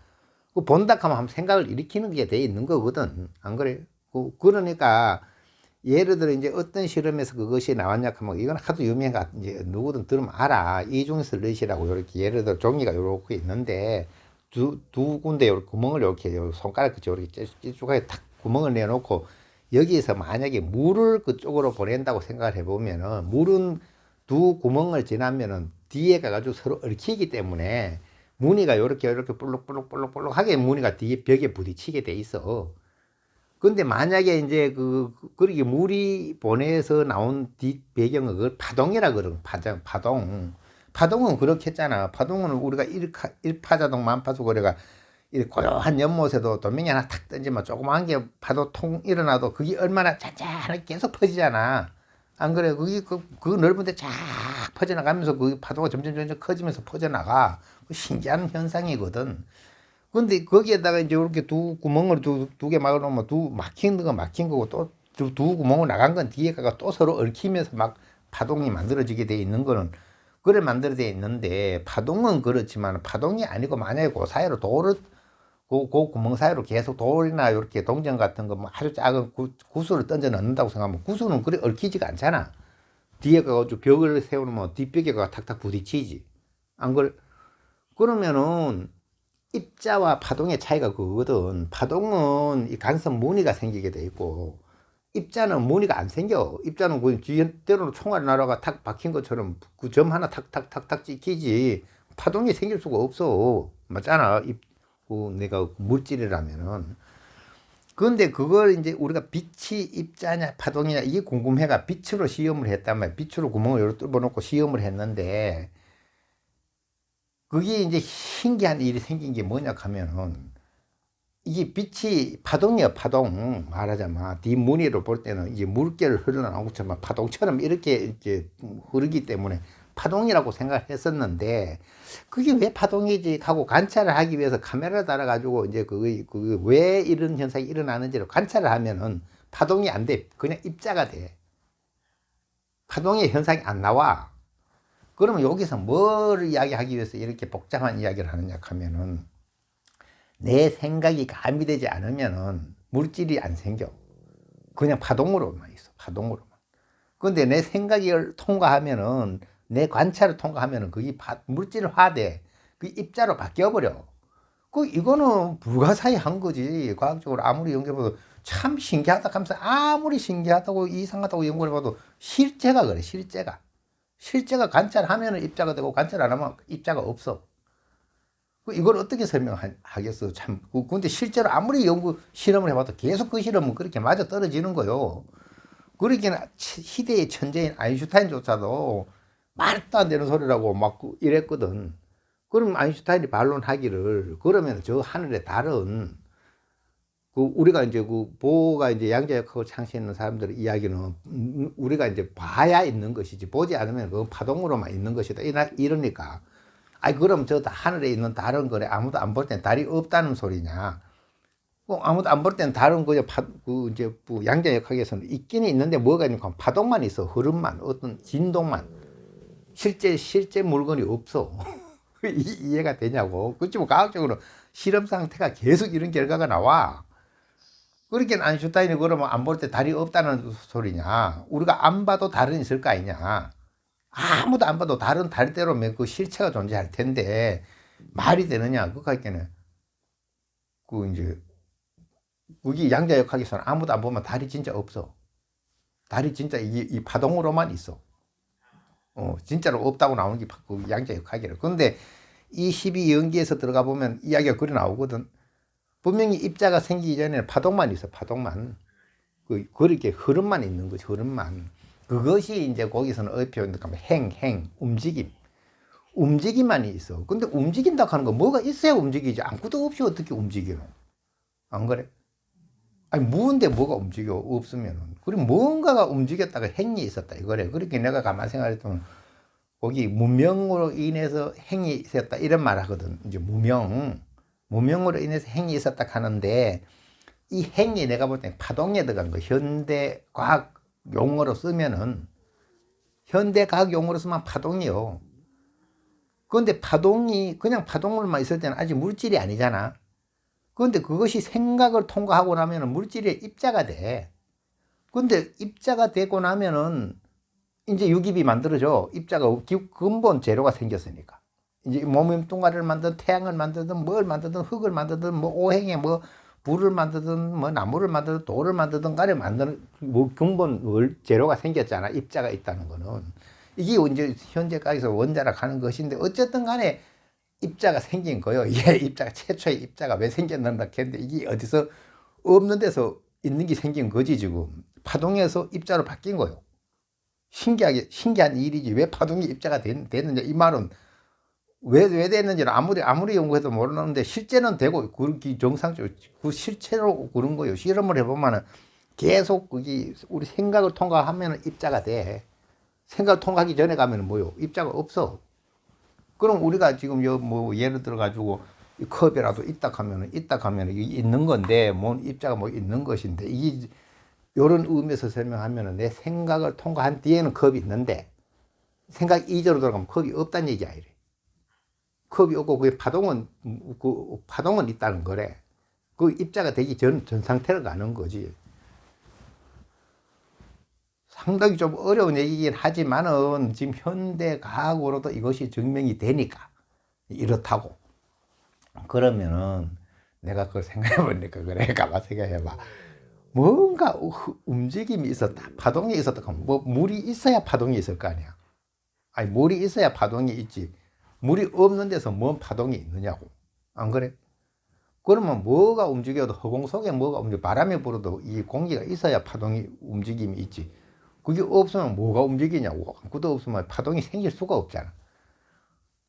그 본다 하면 생각을 일으키는 게 돼 있는 거거든. 안 그래? 그러니까 예를 들어 이제 어떤 실험에서 그것이 나왔냐 하면 이건 하도 유명한 거 이제 누구든 들으면 알아. 이중슬릿이라고 이렇게 예를 들어 종이가 이렇게 있는데 두 군데 이렇게 구멍을 이렇게 손가락 그쪽 이렇게 찌쭉하게 탁 구멍을 내놓고 여기에서 만약에 물을 그쪽으로 보낸다고 생각을 해보면은 물은 두 구멍을 지나면은 뒤에 가가지고 서로 얽히기 때문에 무늬가 이렇게 볼록볼록하게 무늬가 뒤에 벽에 부딪히게 돼 있어. 근데 만약에 이제 그렇게 물이 보내서 나온 뒷 배경은 그걸 파동이라 그러는 파동. 파동은 그렇게 했잖아. 파동은 우리가 일파자동 만파수 거래가 이 고요한 연못에도 돌멩이 하나 탁 던지면 조그만 게 파도 통 일어나도 그게 얼마나 잔잔하게 계속 퍼지잖아. 안 그래? 그 넓은 데 쫙 퍼져나가면서 그 파도가 점점 커지면서 퍼져나가. 신기한 현상이거든. 근데 거기에다가 이제 이렇게 두 구멍을 두 개 막아놓으면 막힌 건 막힌 거고 또 두 구멍을 나간 건 뒤에 가가 또 서로 얽히면서 막 파동이 만들어지게 돼 있는 거는 그래 만들어져 있는데 파동은 그렇지만 파동이 아니고 만약에 그 사이로 그 구멍 사이로 계속 돌이나 이렇게 동전 같은 거 아주 작은 구슬을 던져 넣는다고 생각하면 구슬은 그래 얽히지가 않잖아. 뒤에 가가지고 벽을 세우면 뒷벽에 가 탁탁 부딪히지. 안 그래? 그러면은 입자와 파동의 차이가 그거거든. 파동은 이 간섭 무늬가 생기게 돼 있고, 입자는 무늬가 안 생겨. 입자는 그 뒤대로 총알 날아가 탁 박힌 것처럼 그 점 하나 탁탁탁탁 찍히지. 파동이 생길 수가 없어. 맞잖아. 내가 물질이라면은. 그런데 그걸 이제 우리가 빛이 입자냐 파동이냐 이게 궁금해가 빛으로 시험을 했단 말이야. 빛으로 구멍을 여러 뚫어놓고 시험을 했는데, 그게 이제 신기한 일이 생긴 게 뭐냐 하면은, 이게 빛이 파동이야, 파동. 말하자면 뒷무늬로 볼 때는 이제 물결 흘러나온 것처럼 파동처럼 이렇게 흐르기 때문에 파동이라고 생각했었는데, 그게 왜 파동이지 하고 관찰을 하기 위해서 카메라 달아가지고 이제 왜 이런 현상이 일어나는지를 관찰을 하면은 파동이 안 돼. 그냥 입자가 돼. 파동의 현상이 안 나와. 그러면 여기서 뭘 이야기하기 위해서 이렇게 복잡한 이야기를 하느냐 하면은, 내 생각이 가미되지 않으면은 물질이 안 생겨. 그냥 파동으로만 있어. 파동으로만. 근데 내 생각을 통과하면은, 내 관찰을 통과하면은 그게 물질화돼. 그 입자로 바뀌어버려. 이거는 불가사의한 거지. 과학적으로 아무리 연구해봐도 참 신기하다 하면서, 아무리 신기하다고 이상하다고 연구해봐도 실제가 그래. 실제가 관찰하면은 입자가 되고 관찰 안 하면 입자가 없어. 이걸 어떻게 설명하겠어? 참. 근데 실제로 아무리 연구 실험을 해봐도 계속 그 실험은 그렇게 맞아 떨어지는 거요. 그러기는 시대의 천재인 아인슈타인조차도 말도 안 되는 소리라고 막 이랬거든. 그럼 아인슈타인이 반론하기를, 그러면 저 하늘의 달은, 우리가 이제 보호가 이제 양자역학을 창시했는 사람들의 이야기는 우리가 이제 봐야 있는 것이지, 보지 않으면 그 파동으로만 있는 것이다. 이러니까. 그럼 저 하늘에 있는 달은 그래 아무도 안 볼 땐 달이 없다는 소리냐? 아무도 안 볼 땐 달은 이제 양자역학에서는 있기는 있는데 뭐가 있는가? 파동만 있어. 흐름만, 어떤 진동만. 실제 물건이 없어. 이해가 되냐고. 그렇지만 과학적으로 실험 상태가 계속 이런 결과가 나와. 그렇게 아인슈타인이 그러면 안 볼 때 달이 없다는 소리냐? 우리가 안 봐도 달은 있을 거 아니냐? 아무도 안 봐도 다른 달대로 그 실체가 존재할 텐데 말이 되느냐? 그거까지는 이제 그게 양자역학에서는 아무도 안 보면 달이 진짜 없어. 달이 진짜 이 파동으로만 있어. 진짜로 없다고 나오는 게 그 양자역학이라. 그런데 이 12연기에서 들어가 보면 이야기가 그리 나오거든. 분명히 입자가 생기기 전에는 파동만 있어. 파동만. 그렇게 흐름만 있는 거지. 흐름만. 그것이 이제 거기서는 어떻게 표현하면 움직임만이 있어. 근데 움직인다 하는 거 뭐가 있어야 움직이지. 아무것도 없이 어떻게 움직이노? 안 그래? 무인데 뭐가 움직여? 없으면은. 그리고 뭔가가 움직였다가 행이 있었다 이거래. 그렇게 내가 가만 생각했더니 거기 무명으로 인해서 행이 있었다 이런 말 하거든. 이제 무명으로 인해서 행이 있었다 하는데, 이 행이 내가 볼 때 파동에 들어간 거, 현대 과학 용어로 쓰면은, 현대 과학 용어로 쓰면 파동이요. 그런데 파동이 그냥 파동으로만 있을 때는 아직 물질이 아니잖아. 그런데 그것이 생각을 통과하고 나면은 물질의 입자가 돼. 근데 입자가 되고 나면은 이제 유기비 만들어져. 입자가 근본 재료가 생겼으니까. 이제 몸뚱아리를 만든 태양을 만들든 뭘 만들든 흙을 만들든 뭐 오행에 뭐 불을 만들든 뭐 나무를 만들든 돌을 만들든 간에 만드는 근본 재료가 생겼잖아. 입자가 있다는 거는. 이게 이제 현재까지서 원자라 하는 것인데, 어쨌든 간에 입자가 생긴 거예요. 입자가 최초의 입자가 왜 생겼는가 했는데, 이게 어디서 없는 데서 있는 게 생긴 거지. 지금 파동에서 입자로 바뀐 거예요. 신기한 일이지. 왜 파동이 입자가 됐느냐 이 말은 왜 됐는지는 아무리 연구해도 모르는데, 실제는 되고 그렇게 정상적으로 그 실체로 그런 거예요. 실험을 해보면은 계속 그게 우리 생각을 통과하면 입자가 돼. 생각을 통과하기 전에 가면은 뭐요? 입자가 없어. 그럼 우리가 지금 뭐 예를 들어 가지고 컵이라도 있다 하면은 이게 있는 건데, 뭐 입자가 뭐 있는 것인데, 이게 요런 의미에서 설명하면은 내 생각을 통과한 뒤에는 컵이 있는데, 생각 이전으로 돌아가면 컵이 없다는 얘기 아니래. 컵이 없고 그 파동은 있다는 거래. 그 입자가 되기 전 상태로 가는 거지. 상당히 좀 어려운 얘기긴 하지만은 지금 현대 과학으로도 이것이 증명이 되니까, 이렇다고. 그러면은 내가 그걸 생각해 보니까 그래, 가만 생각해 봐. 뭔가 움직임이 있었다, 파동이 있었다 하면 뭐 물이 있어야 파동이 있을 거 아니야. 아니, 물이 있어야 파동이 있지. 물이 없는 데서 뭔 파동이 있느냐고. 안 그래? 그러면 뭐가 움직여도, 허공 속에 뭐가 움직여, 바람이 불어도 이 공기가 있어야 파동이, 움직임이 있지. 그게 없으면 뭐가 움직이냐고. 아무것도 없으면 파동이 생길 수가 없잖아.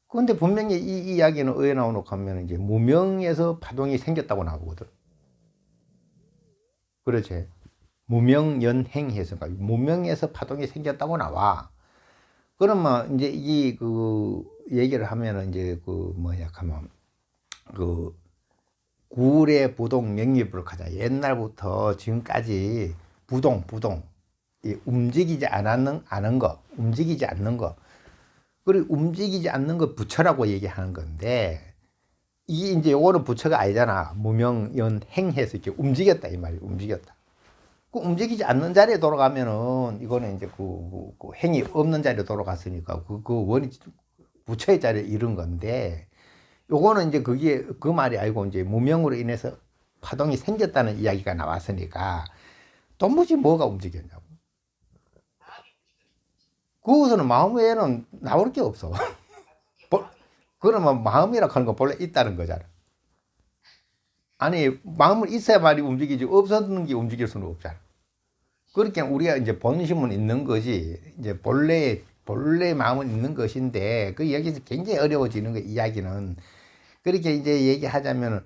그런데 분명히 이 이야기는 왜 나오노 하면 이제 무명에서 파동이 생겼다고 나오거든. 그렇지. 무명연행해서, 무명에서 파동이 생겼다고 나와. 그러면 이제 이 그 얘기를 하면은 이제 그 뭐냐 하면 그 구례 부동 명립으로 가자. 옛날부터 지금까지 부동 이 움직이지 않은 거, 움직이지 않는 거, 그리고 움직이지 않는 거 부처라고 얘기하는 건데, 이게 이제 요거는 부처가 아니잖아. 무명연행해서 이렇게 움직였다 이 말이. 움직였다. 그 움직이지 않는 자리에 돌아가면은 이거는 이제 그 행이 없는 자리에 돌아갔으니까 그 원이 부처의 자리에 이른 건데, 요거는 이제 그게 그 말이 아니고 이제 무명으로 인해서 파동이 생겼다는 이야기가 나왔으니까 도무지 뭐가 움직였냐고. 그것은 마음 외에는 나올 게 없어. 그러면 마음이라 하는 건 본래 있다는 거잖아. 아니, 마음은 있어야만이 움직이지 없었는 게 움직일 수는 없잖아. 그러니까 우리가 이제 본심은 있는 것이, 이제 본래 마음은 있는 것인데, 그 이야기에서 굉장히 어려워지는 거, 이야기는. 그렇게 이제 얘기하자면,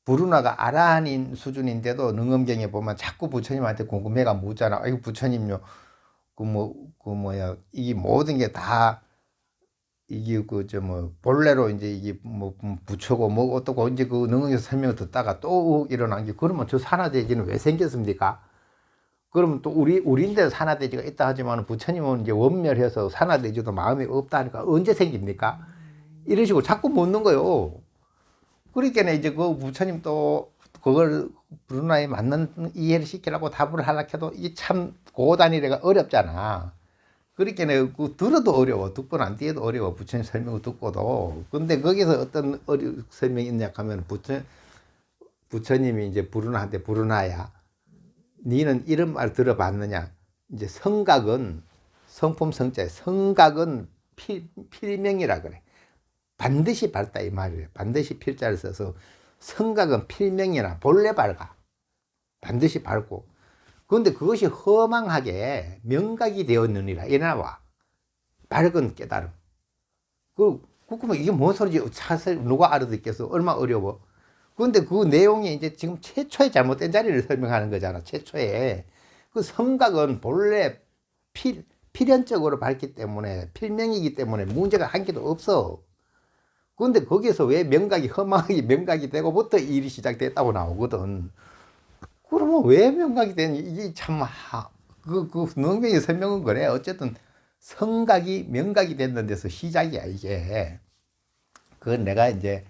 부르나가 아라한인 수준인데도 능엄경에 보면 자꾸 부처님한테 궁금해가 묻잖아. 아이고, 부처님요. 이게 모든 게 다, 이게 본래로 이제 이게 부처고 어떻고 이제 그 능엄에서 설명을 듣다가 또 일어난 게, 그러면 저 산화대지는 왜 생겼습니까? 그러면 또 우리인데 산화대지가 있다 하지만 부처님은 이제 원멸해서 산화대지도 마음이 없다니까 언제 생깁니까? 이런 식으로 자꾸 묻는 거요. 그러니까 이제 그 부처님 또 그걸 브루나에 맞는 이해를 시키려고 답을 하려고 해도 이게 참 고단위가 어렵잖아. 그러니까 그 들어도 어려워. 듣고 난 뒤에도 어려워. 부처님 설명을 듣고도. 근데 거기서 어떤 설명이 있냐 하면 부처님이 이제 부르나야. 니는 이런 말 들어봤느냐? 이제 성각은, 성품 성자에 성각은 필명이라 그래. 반드시 밝다 이 말이에요. 반드시 필자를 써서 성각은 필명이나 본래 밝아. 반드시 밝고. 그런데 그것이 허망하게 명각이 되었느니라 이래 나와. 밝은 깨달음. 그러면 이게 뭔 소리지? 사실 누가 알아듣겠어? 얼마나 어려워. 그런데 그 내용이 이제 지금 최초의 잘못된 자리를 설명하는 거잖아. 최초에. 그 성각은 본래 필연적으로 밝기 때문에, 필명이기 때문에 문제가 한 개도 없어. 그런데 거기서 왜 명각이 허망하게 명각이 되고부터 일이 시작됐다고 나오거든. 그러면 왜 명각이 되니? 이게 참, 능명이 설명은 그래. 어쨌든 성각이 명각이 됐는 데서 시작이야, 이게. 그건 내가 이제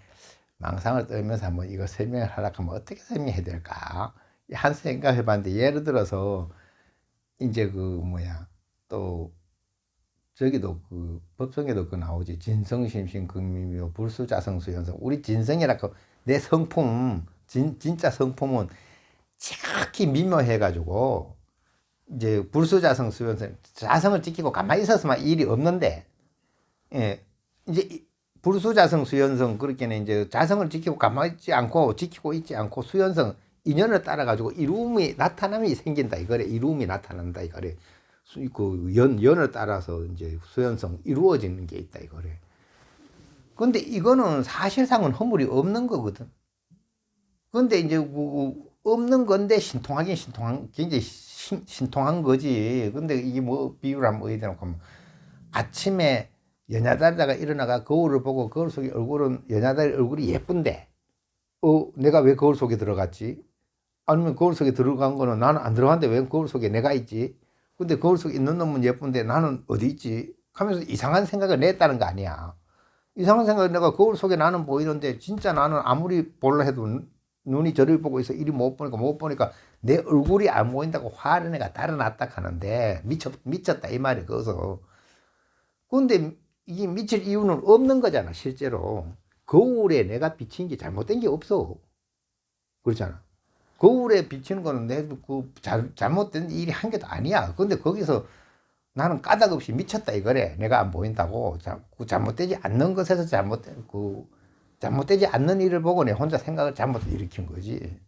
망상을 떨면서 한번 이거 설명을 하려고 하면 어떻게 설명해야 될까? 한 생각해 봤는데, 예를 들어서, 이제 또, 저기도 법성에도 나오지. 진성심신극미묘 불수자성수현성. 우리 진성이라고, 내 성품, 진짜 성품은 지극히 미묘해가지고, 이제 불수자성수현성, 자성을 지키고 가만히 있었으면 일이 없는데, 예, 이제 불수자성수현성, 그렇게는 이제 자성을 지키고 가만히 있지 않고, 지키고 있지 않고, 수현성, 인연을 따라가지고 이루음이, 나타남이 생긴다 이거래. 이루음이 나타난다 이거래. 연을 따라서 이제 수연성 이루어지는 게 있다 이거래. 근데 이거는 사실상은 허물이 없는 거거든. 근데 이제 없는 건데 굉장히 신통한 거지. 근데 이게 비유를 한번 해야 되나 하면, 아침에 연야다리다가 일어나가 거울을 보고 거울 속에 연야다리 얼굴이 예쁜데, 내가 왜 거울 속에 들어갔지? 아니면 거울 속에 들어간 거는 나는 안 들어갔는데 왜 거울 속에 내가 있지? 근데 거울 속에 있는 놈은 예쁜데 나는 어디 있지? 하면서 이상한 생각을 냈다는 거 아니야. 이상한 생각을 내가 거울 속에 나는 보이는데 진짜 나는 아무리 볼라 해도 눈이 저를 보고 있어. 이리 못 보니까 내 얼굴이 안 보인다고 화를 내가 달아났다 하는데 미쳤다 이 말이. 그래서 근데 이게 미칠 이유는 없는 거잖아. 실제로 거울에 내가 비친 게 잘못된 게 없어. 그렇잖아. 거울에 비치는 거는 내그 잘못된 일이 한 개도 아니야. 근데 거기서 나는 까닭 없이 미쳤다 이거래. 내가 안 보인다고. 잘못되지 않는 것에서 잘못되지 않는 일을 보고 내 혼자 생각을 잘못 일으킨 거지.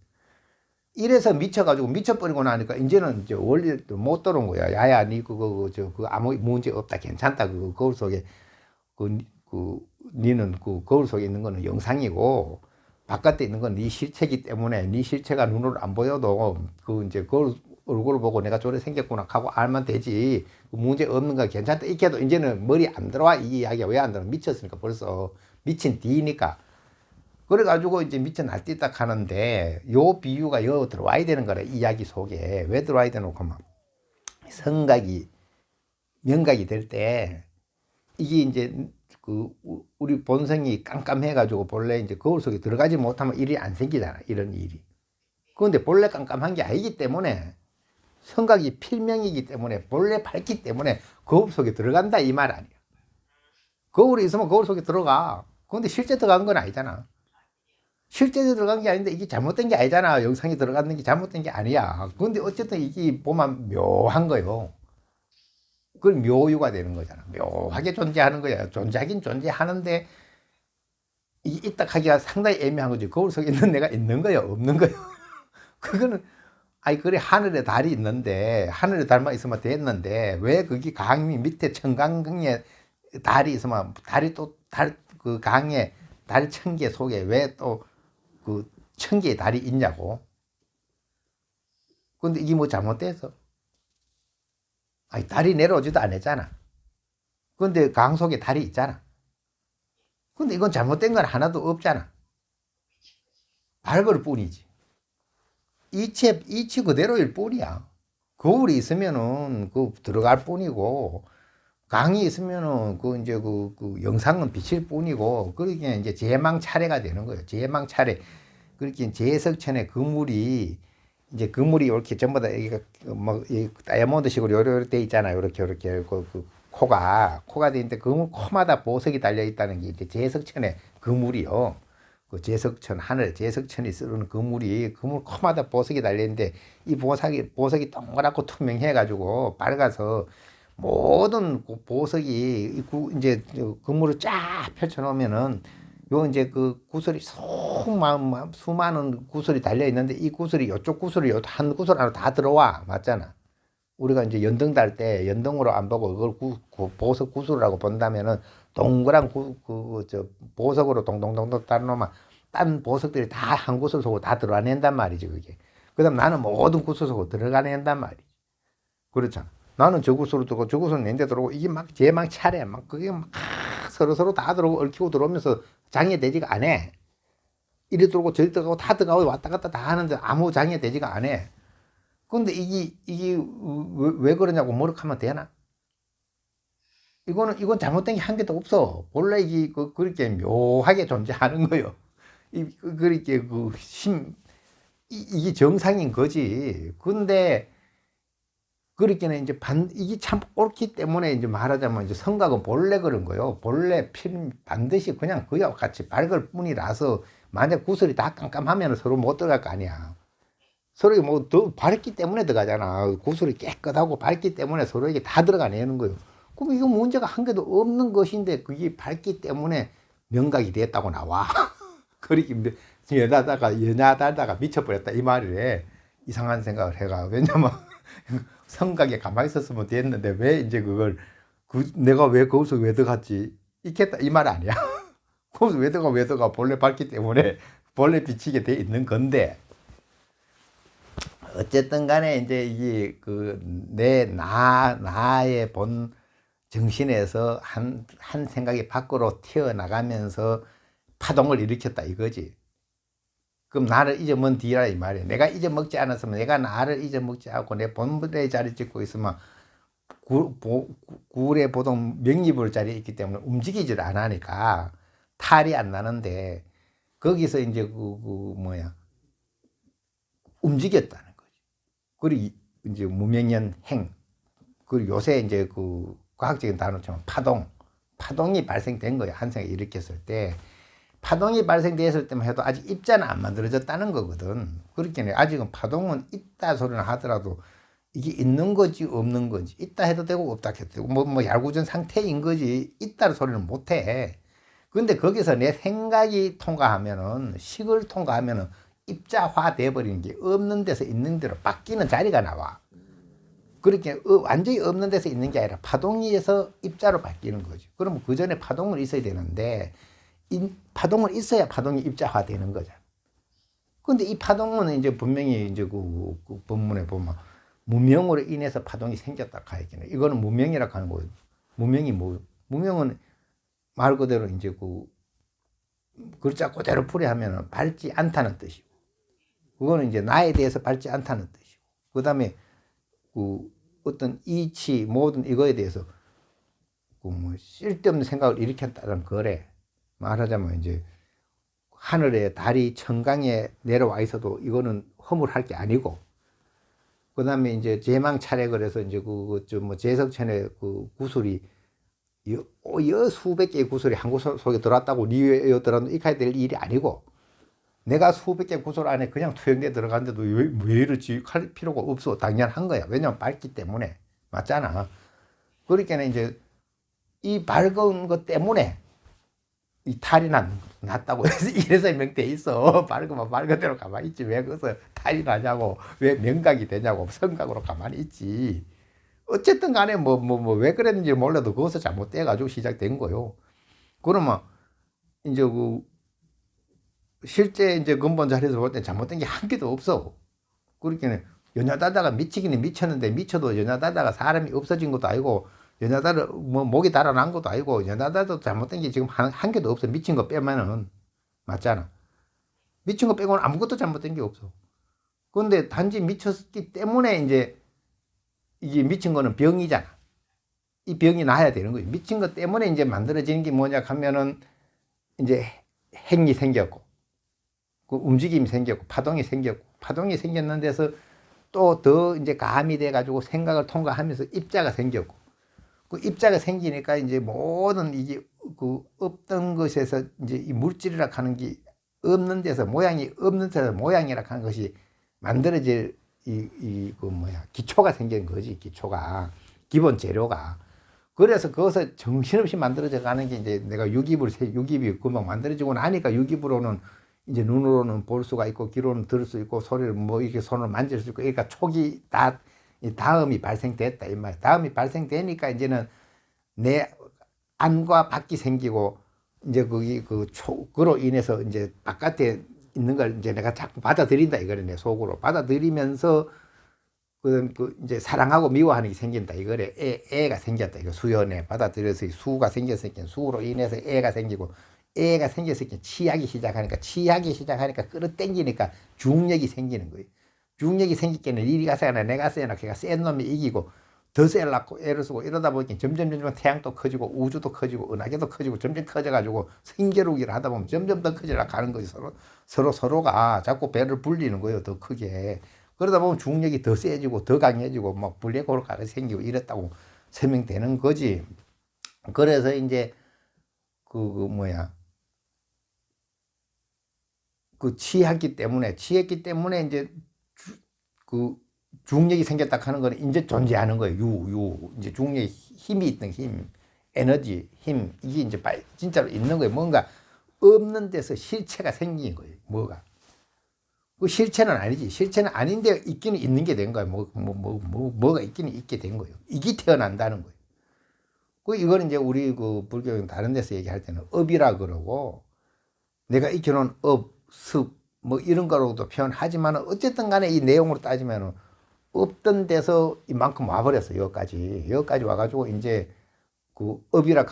이래서 미쳐가지고 미쳐버리고 나니까 이제는 이제 원리도 못 들어온 거야. 야야, 니 그거 아무 문제 없다, 괜찮다. 그 거울 속에 니는 그 거울 속에 있는 거는 영상이고 바깥에 있는 건 네 실체이기 때문에 네 실체가 눈으로 안 보여도 그 이제 거울 얼굴을 보고 내가 저래 생겼구나 하고 알면 되지. 문제 없는 거 괜찮다. 이렇게 해도 이제는 머리 안 들어와. 이 이야기가 왜 안 들어와? 미쳤으니까 벌써. 미친 뒤니까. 그래가지고 이제 미쳐 날뛰딱 하는데 요 비유가 여 들어와야 되는 거라. 이야기 속에. 왜 들어와야 되는 거면 성각이 명각이 될 때 이게 이제 우리 본성이 깜깜해가지고 본래 이제 거울 속에 들어가지 못하면 일이 안 생기잖아. 이런 일이. 그런데 본래 깜깜한 게 아니기 때문에 성각이 필명이기 때문에 본래 밝기 때문에 거울 속에 들어간다 이 말 아니야. 거울이 있으면 거울 속에 들어가. 그런데 실제 들어간 건 아니잖아. 실제 들어간 게 아닌데 이게 잘못된 게 아니잖아. 영상이 들어가는 게 잘못된 게 아니야. 그런데 어쨌든 이게 보면 묘한 거요. 그건 묘유가 되는 거잖아. 묘하게 존재하는 거야. 존재하긴 존재하는데 이게 있다 하기가 상당히 애매한 거지. 거울 속에 있는 내가 있는 거야, 없는 거야. 그거는 아니 그래 하늘에 달이 있는데 하늘에 달만 있으면 됐는데 왜 거기 강이 밑에 청강에 달이 있으면 달이 또 달 그 강에 달 천 개 속에 왜 또 그 천 개의 달이 있냐고. 근데 이게 뭐 잘못돼서 아니 달이 내려오지도 않았잖아. 근데 강 속에 달이 있잖아. 근데 이건 잘못된 건 하나도 없잖아. 밝을 뿐이지. 이치 그대로일 뿐이야. 거울이 있으면은 그 들어갈 뿐이고 강이 있으면은 그 이제 그 영상은 비칠 뿐이고 그러니까 이제 제망 차례가 되는 거예요. 제망 차례. 그렇게 제석천의 그물이 이제 그물이 이렇게 전부 다 이게 뭐 다이아몬드식으로 요렇게 돼 있잖아요. 이렇게 코가 돼 있는데 그물 코마다 보석이 달려 있다는 게 이제 제석천의 그물이요. 그 제석천 하늘 제석천이 쓰는 그물이 그물 코마다 보석이 달려 있는데 이 보석이 동그랗고 투명해 가지고 밝아서 모든 보석이 이제 그물을 쫙 펼쳐 놓으면은 요 이제 그 구슬이 수많은 구슬이 달려 있는데 이 구슬이 요쪽 구슬이 요 한 구슬 안으로 다 들어와. 맞잖아. 우리가 이제 연등 달 때 연등으로 안 보고 그걸 보석 구슬이라고 본다면은 동그란 보석으로 동동동동 따놓으면 딴 보석들이 다 한 구슬 속으로 다 들어가낸단 말이지 그게. 그다음 나는 모든 구슬 속으로 들어가낸단 말이지. 그렇잖아. 나는 저 구슬로 들어오고 저 구슬은 낸데 들어오고 이게 막 제막 차례 막 그게 막 서로 다 들어오고 얽히고 들어오면서 장애되지가 않아. 이리 들어오고 저리 들어가고 다 들어가고 왔다 갔다 다 하는데 아무 장애되지가 않아. 근데 이게 왜 그러냐고 뭐라하면 되나? 이건 잘못된 게 한 개도 없어. 본래 이게 그렇게 묘하게 존재하는 거요. 그렇게 이게 정상인 거지. 근데 그렇게는 이제 이게 참 옳기 때문에 이제 말하자면 이제 성각은 본래 그런 거요. 본래 반드시 그냥 그와 같이 밝을 뿐이라서 만약 구슬이 다 깜깜하면 서로 못 들어갈 거 아니야. 서로 뭐 더 밝기 때문에 들어가잖아. 구슬이 깨끗하고 밝기 때문에 서로에게 다 들어가내는 거예요. 그럼 이거 문제가 한 개도 없는 것인데 그게 밝기 때문에 명각이 됐다고 나와. 그렇게 연하다가 미쳐버렸다 이 말이래. 이상한 생각을 해가. 왜냐면 성각에 가만히 있었으면 됐는데 왜 이제 그걸 내가 왜 거기서 왜 들어갔지 있겠다 이 말 아니야. 거기서 왜 들어가 본래 밝기 때문에 본래 비치게 돼 있는 건데 어쨌든 간에 이제 이게 나의 본 정신에서 한 생각이 밖으로 튀어나가면서 파동을 일으켰다 이거지. 그럼 나를 잊어먹은 뒤라 이 말이야. 내가 잊어먹지 않았으면 내가 나를 잊어먹지 않고 내 본분의 자리 찍고 있으면 굴에 보통 명리볼 자리에 있기 때문에 움직이질 않으니까 탈이 안 나는데 거기서 이제 움직였다는 거지. 그리고 이제 무명년 행. 그리고 요새 이제 과학적인 단어처럼 파동. 파동이 발생된 거예요. 한생을 일으켰을 때. 파동이 발생됐을 때만 해도 아직 입자는 안 만들어졌다는 거거든. 그렇게 아직은 파동은 있다 소리는 하더라도 이게 있는 거지 없는 거지, 있다 해도 되고 없다 해도 되고 뭐 얄궂은 상태인 거지 있다는 소리는 못 해. 근데 거기서 내 생각이 통과하면은, 식을 통과하면은 입자화 돼버리는 게 없는 데서 있는 대로 바뀌는 자리가 나와. 그렇게 완전히 없는 데서 있는 게 아니라 파동에서 입자로 바뀌는 거죠. 그러면 그 전에 파동은 있어야 되는데, 파동은 있어야 파동이 입자화 되는 거잖아. 근데 이 파동은 이제 분명히 이제 그 본문에 보면 무명으로 인해서 파동이 생겼다 하겠네. 이거는 무명이라고 하는 거예요. 무명이 뭐? 무명은 말 그대로 이제 그 글자 그대로 풀이하면 밟지 않다는 뜻이고, 그거는 이제 나에 대해서 밟지 않다는 뜻이고, 그 다음에 그 어떤 이치 모든 이거에 대해서 그 뭐 쓸데없는 생각을 일으켰다는 거래. 말하자면 이제 하늘에 달이 청강에 내려와 있어도 이거는 허물할 게 아니고, 그 다음에 이제 제망차례 그래서 이제 뭐 제석천의 그 구슬이 수백 개의 구슬이 한 구슬 속에 들어왔다고 리에 들어왔는데 이렇게 될 일이 아니고, 내가 수백 개의 구슬 안에 그냥 투영돼 들어갔는데도 왜 이러지 할 필요가 없어. 당연한 거야. 왜냐면 밝기 때문에. 맞잖아. 그러니까 이제 이 밝은 것 때문에 이 탈이 났다고 해서 이래서 명돼 있어. 밝으면 말 그대로 가만히 있지. 왜 거기서 탈이 나냐고, 왜 명각이 되냐고, 성각으로 가만히 있지. 어쨌든 간에 왜 그랬는지 몰라도 거기서 잘못돼가지고 시작된 거요. 그러면 이제 실제 이제 근본 자리에서 볼 때 잘못된 게 한 개도 없어. 그렇게 연야다다가 미치기는 미쳤는데, 미쳐도 연야다다가 사람이 없어진 것도 아니고, 연야다를 목이 달아난 것도 아니고, 연야다도 잘못된 게 지금 한 개도 없어. 미친 거 빼면은. 맞잖아. 미친 거 빼고는 아무것도 잘못된 게 없어. 그런데 단지 미쳤기 때문에 이제 이게 미친 거는 병이잖아. 이 병이 나야 되는 거예요. 미친 것 때문에 이제 만들어지는 게 뭐냐 하면은 이제 행이 생겼고, 그 움직임이 생겼고, 파동이 생겼고, 파동이 생겼는 데서 또 더 이제 가함이 돼가지고 생각을 통과하면서 입자가 생겼고, 그 입자가 생기니까 이제 모든 이게 그 없던 것에서 이제 이 물질이라 하는 게 없는 데서 모양이 없는 데서 모양이라 하는 것이 만들어질 기초가 생긴 거지. 기초가, 기본 재료가. 그래서 그것을 정신없이 만들어져 가는 게 이제 내가 육입이 금방 만들어지고 나니까, 육입으로는 이제 눈으로는 볼 수가 있고, 귀로는 들을 수 있고, 소리를 뭐 이렇게 손을 만질 수 있고, 그러니까 촉이 다음이 발생됐다 이 말. 다음이 발생되니까 이제는 내 안과 밖이 생기고, 이제 그로 인해서 이제 바깥에 있는 걸 이제 내가 자꾸 받아들인다 이거래. 내 속으로 받아들이면서 이제 사랑하고 미워하는 게 생긴다 이거래. 애가 생겼다 이거. 수연에 받아들여서 수가 생겼으니까, 수로 인해서 애가 생기고, 애가 생겼으니까 치하기 시작하니까 끌어당기니까 중력이 생기는 거예요. 중력이 생기기는 이리 가세나 내가 세나 걔가 센 놈이 이기고, 더 세려고 애를 쓰고 이러다 보니까 점점 태양도 커지고 우주도 커지고 은하계도 커지고 점점 커져가지고 생겨루기를 하다 보면 점점 더 커지려 가는 거지. 서로가 자꾸 배를 불리는 거예요. 더 크게. 그러다 보면 중력이 더 세지고 더 강해지고 막 블랙홀가 생기고 이랬다고 설명되는 거지. 그래서 이제 치했기 때문에 이제 중력이 생겼다 하는 거는 이제 존재하는 거예요. 이제 중력에 힘이 있는 힘, 에너지, 힘, 이게 이제 진짜로 있는 거예요. 뭔가 없는 데서 실체가 생긴 거예요. 뭐가. 그 실체는 아니지. 실체는 아닌데 있기는 있는 게 된 거예요. 뭐가 있기는 있게 된 거예요. 이게 태어난다는 거예요. 이거는 이제 우리 불교는 다른 데서 얘기할 때는 업이라 그러고, 내가 익혀놓은 업, 습, 뭐 이런 거로도 표현하지만, 어쨌든 간에 이 내용으로 따지면 없던 데서 이만큼 와버렸어. 여기까지 와가지고 이제 업이라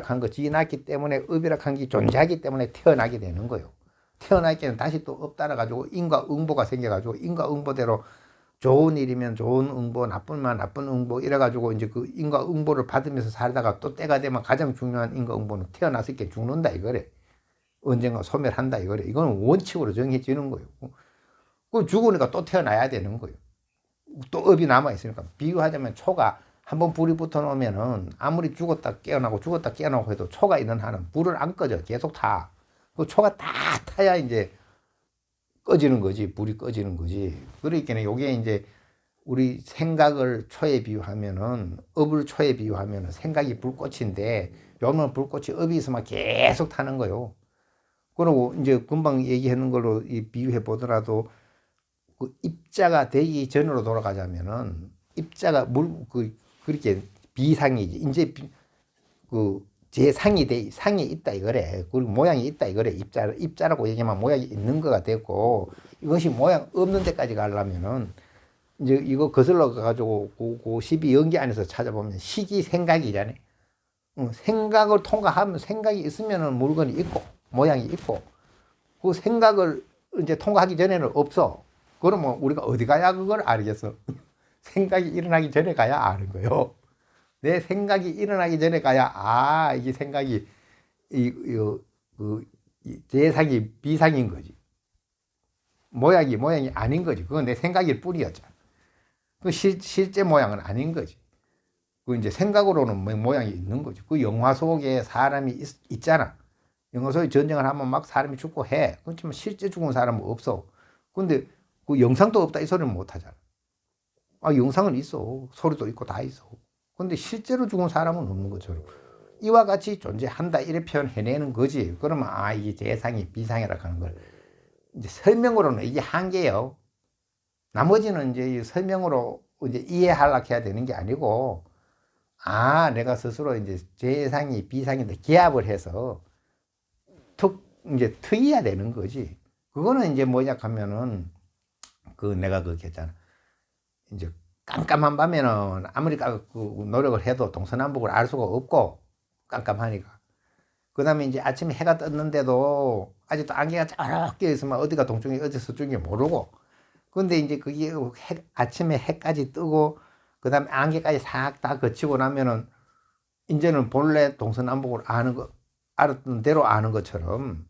하는 거 지어놨기 때문에, 업이라 하는 게 존재하기 때문에 태어나게 되는 거예요. 태어나기에는 다시 또 업 따라가지고 인과응보가 생겨가지고, 인과응보대로 좋은 일이면 좋은 응보, 나쁘면 나쁜 응보 이래가지고 이제 그 인과응보를 받으면서 살다가 또 때가 되면 가장 중요한 인과응보는 태어났을 때 죽는다 이거래. 언젠가 소멸한다 이거래. 이거는 원칙으로 정해지는 거예요. 죽으니까 또 태어나야 되는 거예요. 또 업이 남아있으니까. 비유하자면 초가 한번 불이 붙어 놓으면은 아무리 죽었다 깨어나고 해도 초가 있는 한은 불을 안 꺼져. 계속 타. 그 초가 다 타야 이제 꺼지는 거지. 불이 꺼지는 거지. 그러니까 요게 이제 우리 생각을 초에 비유하면은, 업을 초에 비유하면은 생각이 불꽃인데, 요는 불꽃이 업이 있으면 계속 타는 거요. 그리고 이제 금방 얘기하는 걸로 비유해 보더라도, 그 입자가 되기 전으로 돌아가자면은, 입자가 그렇게 비상이지. 이제 그 상이 있다 이거래. 그리고 모양이 있다 이거래. 입자라고 얘기하면 모양이 있는 거가 됐고, 이것이 모양 없는 데까지 가려면은, 이제 이거 거슬러 가지고 그 12연기 안에서 찾아보면 식이 생각이잖아요. 생각을 통과하면, 생각이 있으면은 물건이 있고 모양이 있고, 그 생각을 이제 통과하기 전에는 없어. 그러면 우리가 어디 가야 그걸 알겠어? 생각이 일어나기 전에 가야 아는 거요. 내 생각이 일어나기 전에 가야, 이게 생각이 재상이 비상인 거지. 모양이 아닌 거지. 그건 내 생각일 뿐이었잖아. 그 실제 모양은 아닌 거지. 그 이제 생각으로는 모양이 있는 거지. 그 영화 속에 사람이 있잖아. 영화 속에 전쟁을 하면 막 사람이 죽고 해. 그렇지만 실제 죽은 사람은 없어. 근데 그 영상도 없다 이 소리는 못 하잖아. 영상은 있어. 소리도 있고 다 있어. 근데 실제로 죽은 사람은 없는 것처럼 이와 같이 존재한다 이렇게 표현해내는 거지. 그러면 이게 재상이 비상이라고 하는 걸 이제 설명으로는 이게 한계예요. 나머지는 이제 설명으로 이제 이해하려고 해야 되는 게 아니고, 내가 스스로 이제 재상이 비상인데 기합을 해서 이제 트여야 되는 거지. 그거는 이제 뭐냐 하면은, 내가 그렇게 했잖아. 이제 깜깜한 밤에는 아무리 노력을 해도 동서남북을 알 수가 없고, 깜깜하니까. 그 다음에 이제 아침에 해가 떴는데도 아직도 안개가 쫙 껴 있으면 어디가 동쪽이 어디 서쪽이 모르고, 근데 이제 그게 아침에 해까지 뜨고, 그 다음에 안개까지 싹 다 거치고 나면은, 이제는 본래 동서남북을 알았던 대로 아는 것처럼,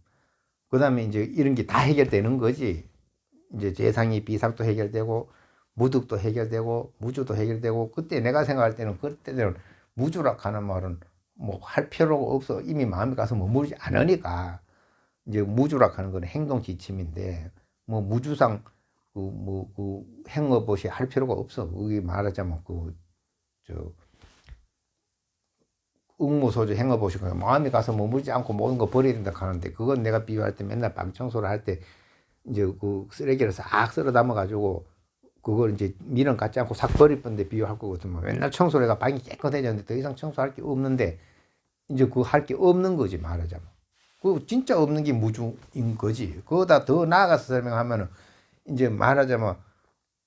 그 다음에 이제 이런 게 다 해결되는 거지. 이제 재상이 비상도 해결되고, 무득도 해결되고, 무주도 해결되고, 그때 내가 생각할 때는, 그때는 무주라 하는 말은 뭐 할 필요가 없어. 이미 마음이 가서 머무르지 않으니까. 이제 무주라 하는 건 행동 지침인데, 뭐 무주상, 행업옷이 할 필요가 없어. 그게 말하자면, 응무소주 행업옷이 마음이 가서 머물지 않고 모든 거 버려야 된다 하는데, 그건 내가 비유할 때 맨날 방 청소를 할 때, 이제 그 쓰레기를 싹 썰어 담아가지고, 그걸 이제 미련 갖지 않고 싹 버릴 건데 비유할 거거든. 맨날 청소를 해가 방이 깨끗해졌는데 더 이상 청소할 게 없는데, 이제 그거 할 게 없는 거지, 말하자면. 그 진짜 없는 게 무주인 거지. 그거다 더 나아가서 설명하면은, 이제 말하자면,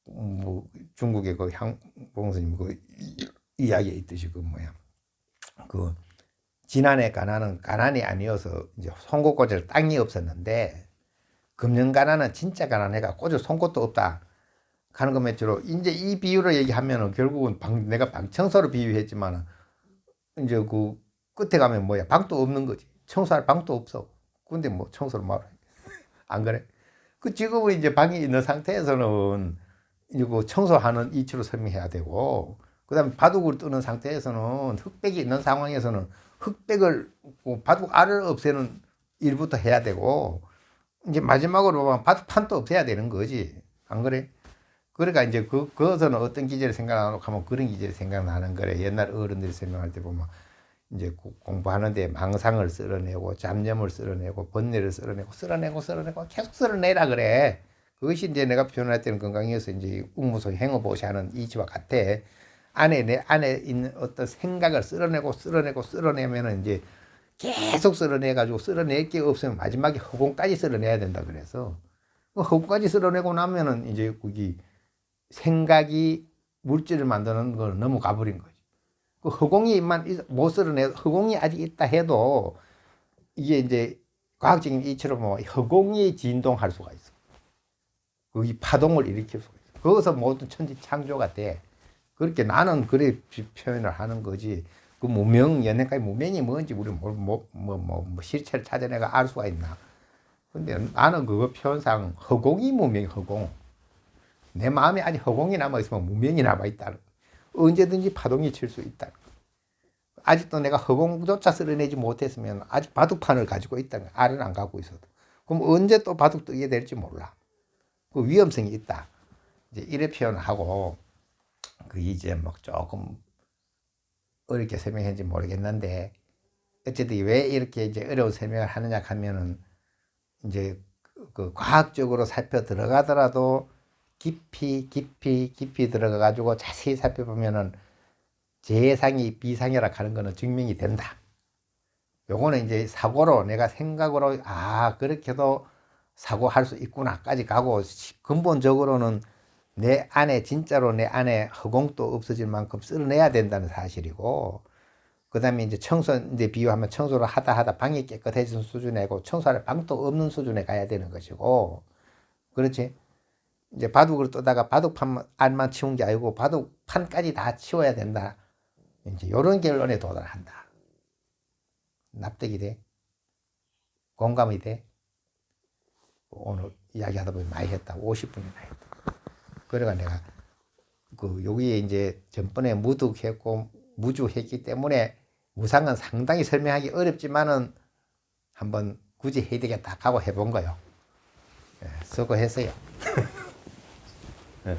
뭐 중국의 그 향봉스님 그 이야기에 있듯이 지난해 가난은 가난이 아니어서 이제 송곳 꽂을 땅이 없었는데, 금년 가난은 진짜 가난해가 꽂을 송곳도 없다 하는 것 몇으로, 이제 이 비유를 얘기하면은 결국은 내가 방 청소를 비유했지만은, 이제 그 끝에 가면 방도 없는 거지. 청소할 방도 없어. 근데 뭐 청소를 말해. 안 그래? 지금은 이제 방이 있는 상태에서는 이제 그 청소하는 이치로 설명해야 되고, 그 다음에 바둑을 뜨는 상태에서는, 흑백이 있는 상황에서는 흑백을, 바둑 알을 없애는 일부터 해야 되고, 이제 마지막으로 보면 바둑판도 없애야 되는 거지. 안 그래? 그러니까 이제 그것은 어떤 기제를 생각하고 하면 그런 기제를 생각나는 거래. 옛날 어른들이 설명할 때 보면, 이제 공부하는데 망상을 쓸어내고, 잡념을 쓸어내고, 번뇌를 쓸어내고 계속 쓸어내라 그래. 그것이 이제 내가 표현할 때는 건강에서 이제 웅무소 행어보시 하는 이치와 같아. 내 안에 있는 어떤 생각을 쓸어내면은 이제 계속 쓸어내가지고, 쓸어낼 게 없으면 마지막에 허공까지 쓸어내야 된다 그래서, 허공까지 쓸어내고 나면은 이제 거기 생각이 물질을 만드는 걸 넘어가 버린 거지. 그 허공이만 못 쓸어내, 허공이 아직 있다 해도, 이게 이제 과학적인 이치로 보면 허공이 진동할 수가 있어. 거기 파동을 일으킬 수가 있어. 거기서 모든 천지 창조가 돼. 그렇게 나는 그래 표현을 하는 거지. 그 연행까지 무명이 뭔지 우리 실체를 찾아내가 알 수가 있나. 근데 나는 그거 표현상 허공이 무명이 허공. 내 마음에 아직 허공이 남아있으면 무명이 남아있다. 언제든지 파동이 칠 수 있다. 아직도 내가 허공조차 쓸어내지 못했으면 아직 바둑판을 가지고 있다는 거야. 알은 안 갖고 있어도. 그럼 언제 또 바둑 뜨게 될지 몰라. 그 위험성이 있다. 이제 이래 표현하고, 그 이제 뭐 조금 어렵게 설명했는지 모르겠는데, 어쨌든 왜 이렇게 이제 어려운 설명을 하느냐 하면은, 이제 그 과학적으로 살펴 들어가더라도 깊이 들어가 가지고 자세히 살펴보면은 재상이 비상이라 하는 거는 증명이 된다. 요거는 이제 사고로, 내가 생각으로 그렇게도 사고할 수 있구나까지 가고, 근본적으로는 내 안에 진짜로 내 안에 허공도 없어질 만큼 쓸어내야 된다는 사실이고, 그 다음에 이제 청소, 이제 비유하면 청소를 하다 방이 깨끗해진 수준이고 청소할 방도 없는 수준에 가야 되는 것이고, 그렇지? 이제 바둑을 떠다가 바둑판 안만 치운 게 아니고 바둑판까지 다 치워야 된다. 이제 이런 결론에 도달한다. 납득이 돼? 공감이 돼? 오늘 이야기하다 보니 많이 했다. 50분이나 했다. 그래가 내가 여기에 이제 전번에 무득했고 무주했기 때문에 무상은 상당히 설명하기 어렵지만은 한번 굳이 해야 되겠다 하고 해본 거요. 수고했어요. 네.